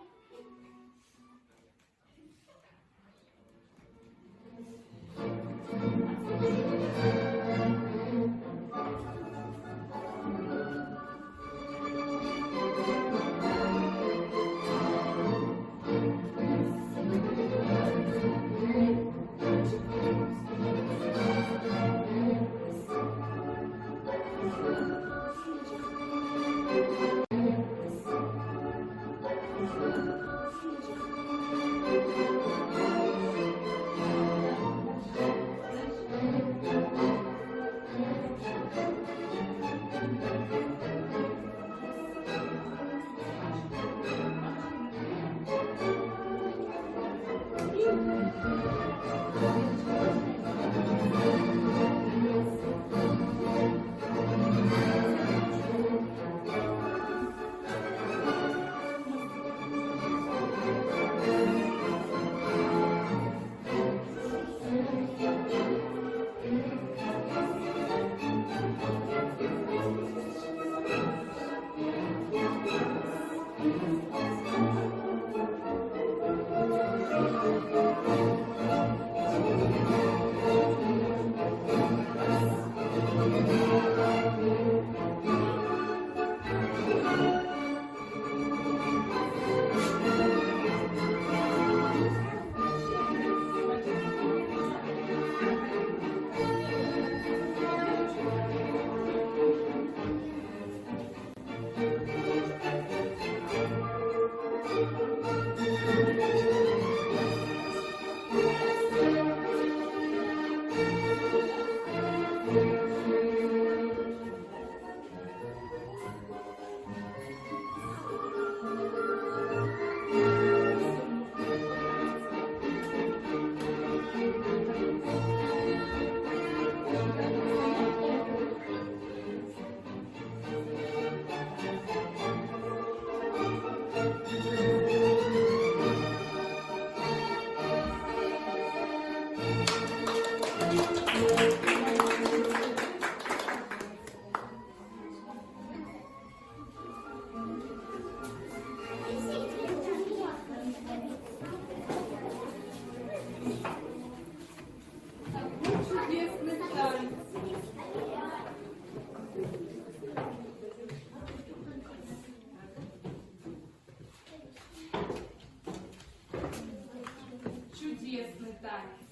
Чудесный танец.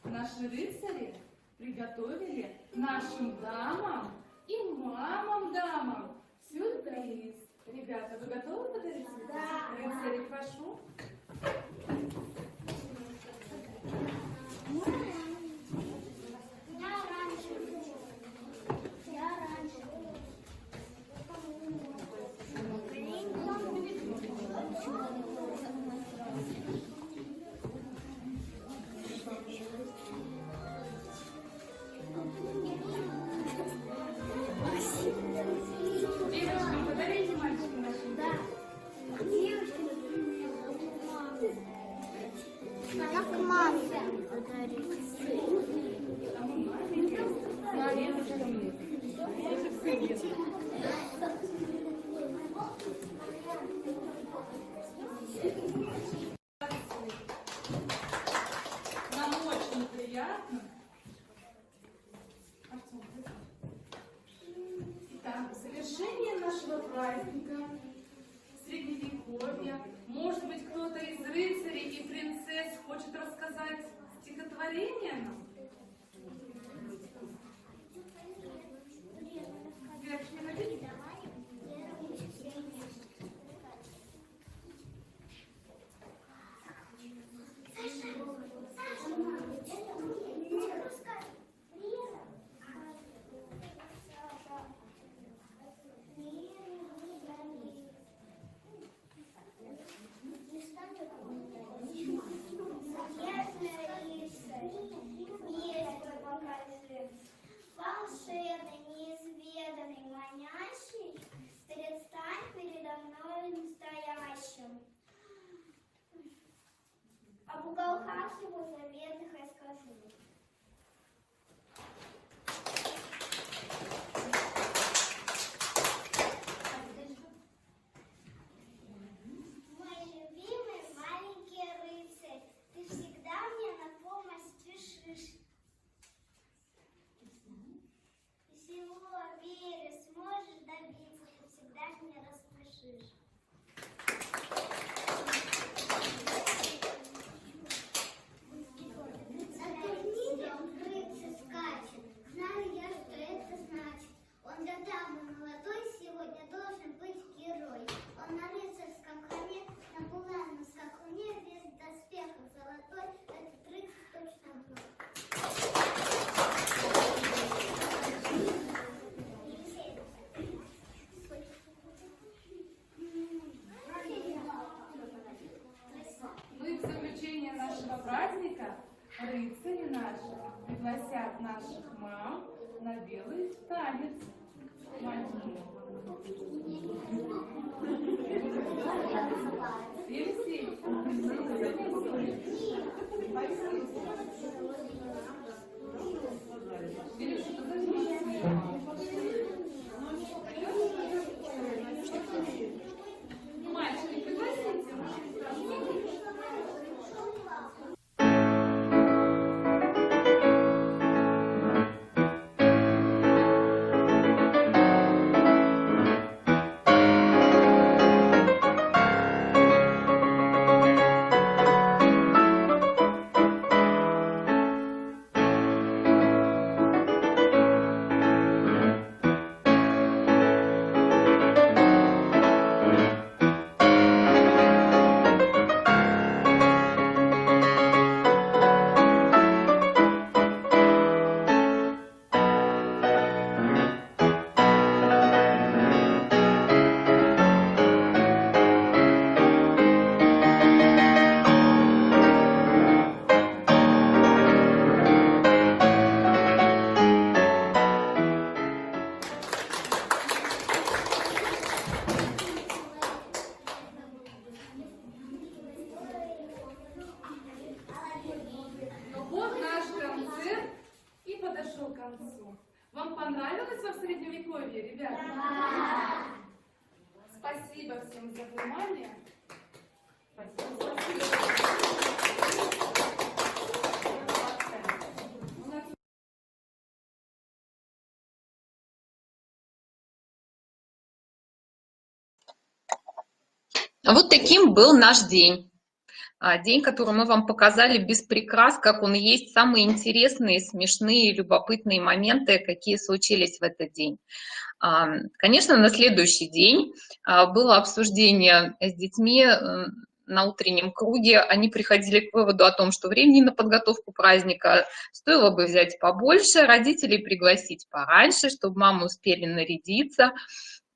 Наши рыцари приготовили нашим дамам и мамам-дамам сюрприз. Ребята, вы готовы подарить сюрприз? Да. Рыцари, прошу. Девочкам подарите мальчикам нашим? Да. Как маме подарить. Нам очень приятно. Итак, в завершение нашего праздника Средневековья, может быть, кто-то из рыцарей и принцесс хочет рассказать стихотворение нам? Девочки, хотите? Волшебный, неизведанный, манящий, предстань передо мной настоящим. Об уголках его заветных расскажу. Мой любимый маленький рыцарь, ты всегда мне на помощь спешишь. Всего веры сможешь добиться, ты всегда меня рассмешишь. На турнире он рыцарь скачет, знаю я, что это значит. Он для дамы молодой сегодня должен быть герой. Он на рыцарском коне, на булавном скакуне, весь в доспехах золотой, этот рыцарь точно мной. Ну и в заключение нашего праздника рыцари наши пригласят наших мам на белый танец. Мальчики. Сели. Мальчики, пригласите. подошел к концу. Вам понравилось во Средневековье, ребята? Да! Спасибо всем за внимание. Спасибо. Вот таким был наш день. День, который мы вам показали без прикрас, как он есть, самые интересные, смешные, любопытные моменты, какие случились в этот день. Конечно, на следующий день было обсуждение с детьми на утреннем круге. Они приходили к выводу о том, что времени на подготовку праздника стоило бы взять побольше, родителей пригласить пораньше, чтобы мамы успели нарядиться,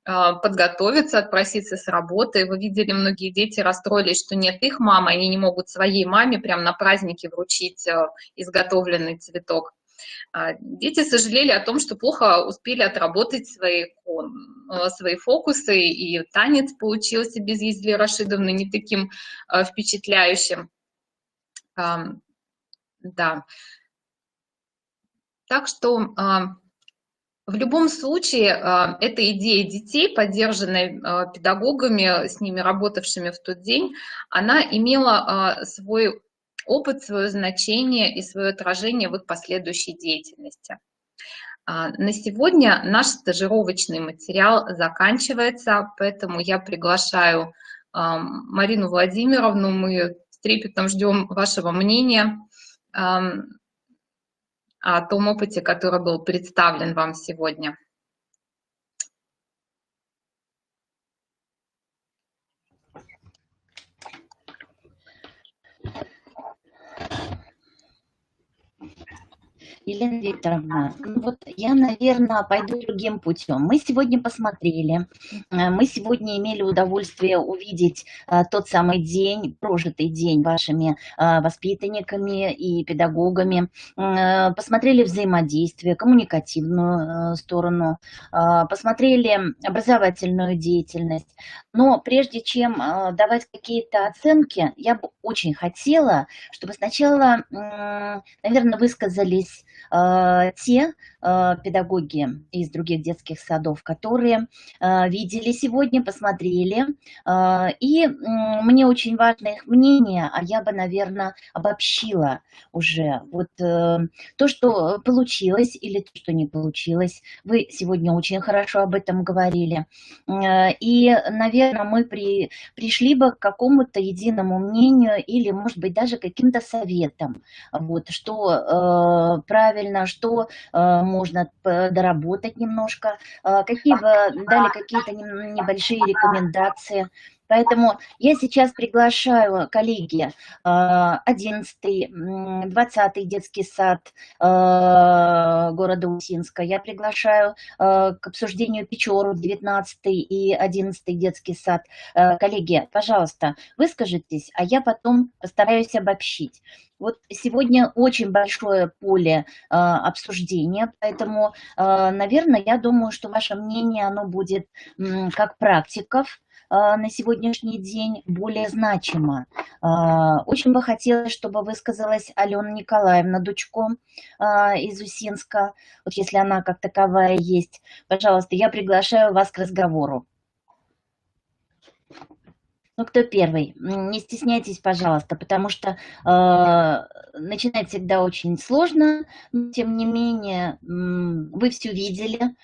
подготовиться, отпроситься с работы. Вы видели, многие дети расстроились, что нет их мамы, они не могут своей маме прямо на празднике вручить изготовленный цветок. Дети сожалели о том, что плохо успели отработать свои фокусы, и танец получился без Езли Рашидовны не таким впечатляющим. Да. Так что в любом случае эта идея детей, поддержанная педагогами, с ними работавшими в тот день, она имела свой опыт, свое значение и свое отражение в их последующей деятельности. На сегодня наш стажировочный материал заканчивается, поэтому я приглашаю Марину Владимировну. Мы с трепетом ждем вашего мнения о том опыте, который был представлен вам сегодня. Елена Викторовна, ну вот я, наверное, пойду другим путем. Мы сегодня посмотрели, мы сегодня имели удовольствие увидеть тот самый день, прожитый день вашими воспитанниками и педагогами, посмотрели взаимодействие, коммуникативную сторону, посмотрели образовательную деятельность. Но прежде чем давать какие-то оценки, я бы очень хотела, чтобы сначала, наверное, высказались те педагоги из других детских садов, которые видели сегодня, посмотрели, и мне очень важно их мнение, а я бы, наверное, обобщила уже вот то, что получилось или то, что не получилось. Вы сегодня очень хорошо об этом говорили, и, наверное, мы пришли бы к какому-то единому мнению или, может быть, даже каким-то советам, вот, что правильно, что можно доработать немножко, какие бы дали какие-то небольшие рекомендации. Поэтому я сейчас приглашаю, коллеги, 11-й, 20-й детский сад города Усинска. Я приглашаю к обсуждению Печору, 19-й и 11-й детский сад. Коллеги, пожалуйста, выскажитесь, а я потом постараюсь обобщить. Вот сегодня очень большое поле обсуждения, поэтому, наверное, я думаю, что ваше мнение, оно будет как практиков на сегодняшний день более значимо. Очень бы хотелось, чтобы высказалась Алена Николаевна Дучко из Усинска. Вот если она как таковая есть, пожалуйста, я приглашаю вас к разговору. Ну, кто первый? Не стесняйтесь, пожалуйста, потому что начинать всегда очень сложно, но тем не менее вы все видели.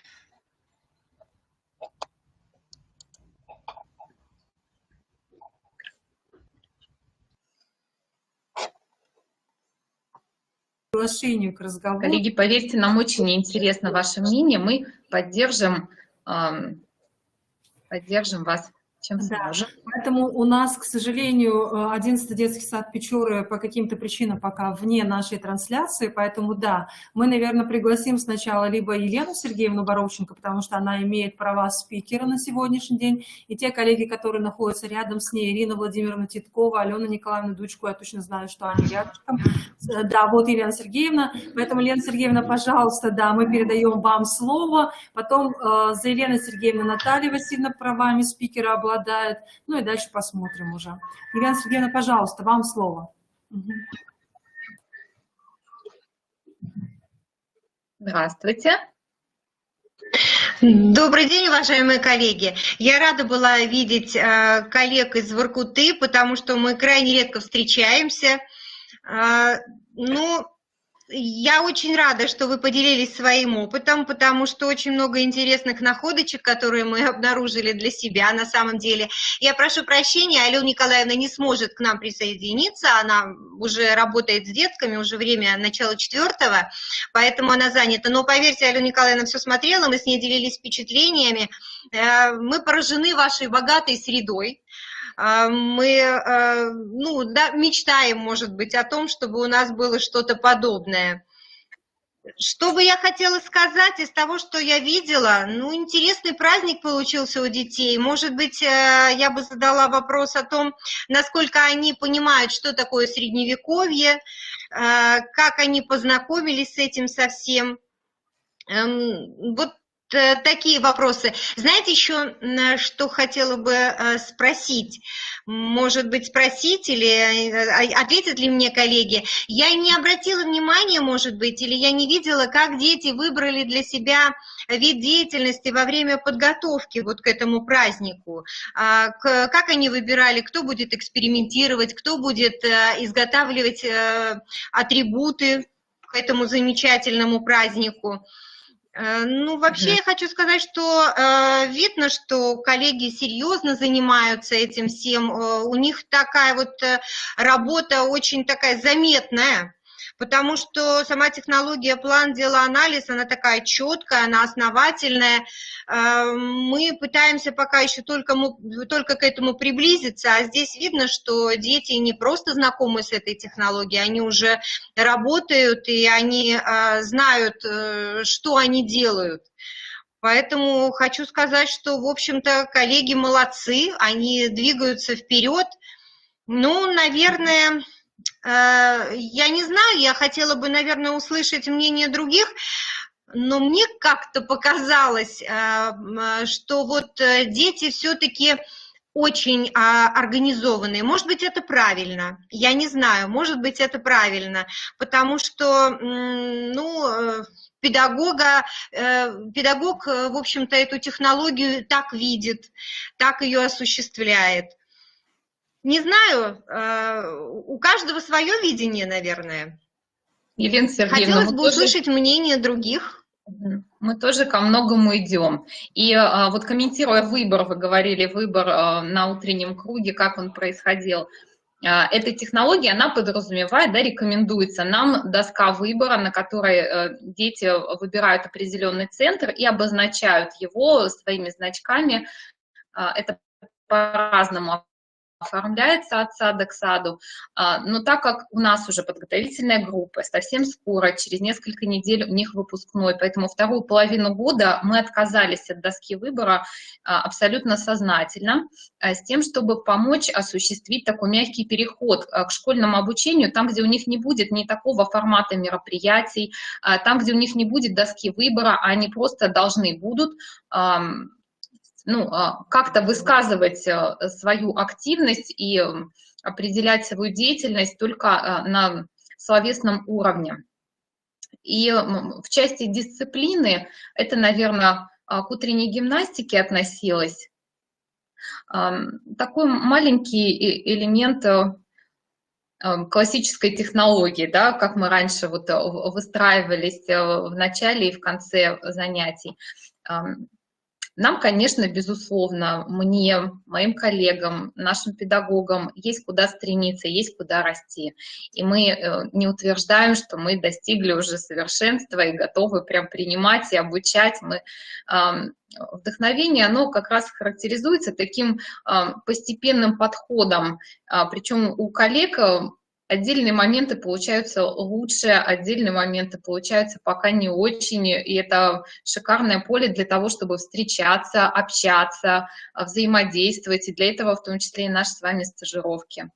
Приглашению к разговору. Коллеги, поверьте, нам очень интересно ваше мнение. Мы поддержим вас, чем сможем. Поэтому у нас, к сожалению, 11-й детский сад Печоры по каким-то причинам пока вне нашей трансляции, поэтому да, мы, наверное, пригласим сначала либо Елену Сергеевну Боровченко, потому что она имеет права спикера на сегодняшний день, и те коллеги, которые находятся рядом с ней, Ирина Владимировна Титкова, Алена Николаевна Дучко, я точно знаю, что они рядышком. Да, вот Елена Сергеевна, поэтому, Елена Сергеевна, пожалуйста, да, мы передаем вам слово, потом за Еленой Сергеевной Наталья Васильевна правами спикера обладает, ну и дальше посмотрим уже. Елена Сергеевна, пожалуйста, вам слово. Здравствуйте. Добрый день, уважаемые коллеги. Я рада была видеть коллег из Воркуты, потому что мы крайне редко встречаемся. Ну, я очень рада, что вы поделились своим опытом, потому что очень много интересных находочек, которые мы обнаружили для себя на самом деле. Я прошу прощения, Алена Николаевна не сможет к нам присоединиться, она уже работает с детками, уже время начала 4-го, поэтому она занята. Но поверьте, Алена Николаевна все смотрела, мы с ней делились впечатлениями. Мы поражены вашей богатой средой. Мы мечтаем, может быть, о том, чтобы у нас было что-то подобное. Что бы я хотела сказать из того, что я видела? Ну, интересный праздник получился у детей. Может быть, я бы задала вопрос о том, насколько они понимают, что такое Средневековье, как они познакомились с этим совсем. Вот такие вопросы. Знаете, еще что хотела бы спросить? Может быть, спросить или ответят ли мне коллеги? Я не обратила внимания, может быть, или я не видела, как дети выбрали для себя вид деятельности во время подготовки вот к этому празднику. Как они выбирали, кто будет экспериментировать, кто будет изготавливать атрибуты к этому замечательному празднику. Ну, вообще я хочу сказать, что видно, что коллеги серьезно занимаются этим всем. У них такая вот работа очень такая заметная, потому что сама технология план, дело, анализ, она такая четкая, она основательная. Мы пытаемся пока еще только к этому приблизиться, а здесь видно, что дети не просто знакомы с этой технологией, они уже работают, и они знают, что они делают. Поэтому хочу сказать, что, в общем-то, коллеги молодцы, они двигаются вперед. Ну, наверное... Я не знаю, я хотела бы, наверное, услышать мнение других, но мне как-то показалось, что вот дети все-таки очень организованные. Может быть, это правильно, я не знаю, может быть, это правильно, потому что, ну, педагог, в общем-то, эту технологию так видит, так ее осуществляет. Не знаю, у каждого свое видение, наверное. Елена Сергеевна, хотелось бы услышать мнение других. Мы тоже ко многому идем. И вот комментируя выбор, вы говорили, выбор на утреннем круге, как он происходил. Эта технология, она подразумевает, да, рекомендуется нам доска выбора, на которой дети выбирают определенный центр и обозначают его своими значками. Это по-разному оформляется от сада к саду, но так как у нас уже подготовительная группа, совсем скоро, через несколько недель у них выпускной, поэтому вторую половину года мы отказались от доски выбора абсолютно сознательно, с тем, чтобы помочь осуществить такой мягкий переход к школьному обучению, там, где у них не будет ни такого формата мероприятий, там, где у них не будет доски выбора, а они просто должны будут как-то высказывать свою активность и определять свою деятельность только на словесном уровне. И в части дисциплины это, наверное, к утренней гимнастике относилось. Такой маленький элемент классической технологии, да, как мы раньше вот выстраивались в начале и в конце занятий. Нам, конечно, безусловно, мне, моим коллегам, нашим педагогам есть куда стремиться, есть куда расти. И мы не утверждаем, что мы достигли уже совершенства и готовы прям принимать и обучать. Вдохновение, оно как раз характеризуется таким постепенным подходом. Причем у коллег отдельные моменты получаются лучше, отдельные моменты получаются пока не очень, и это шикарное поле для того, чтобы встречаться, общаться, взаимодействовать, и для этого в том числе и наши с вами стажировки.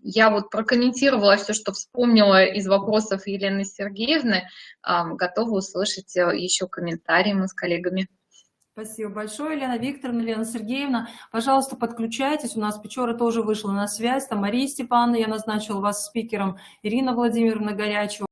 Я вот прокомментировала все, что вспомнила из вопросов Елены Сергеевны, готова услышать еще комментарии мы с коллегами. Спасибо большое, Елена Викторовна, Елена Сергеевна. Пожалуйста, подключайтесь. У нас Печора тоже вышла на связь. Там Мария Степановна, я назначила вас спикером, Ирина Владимировна Горячева.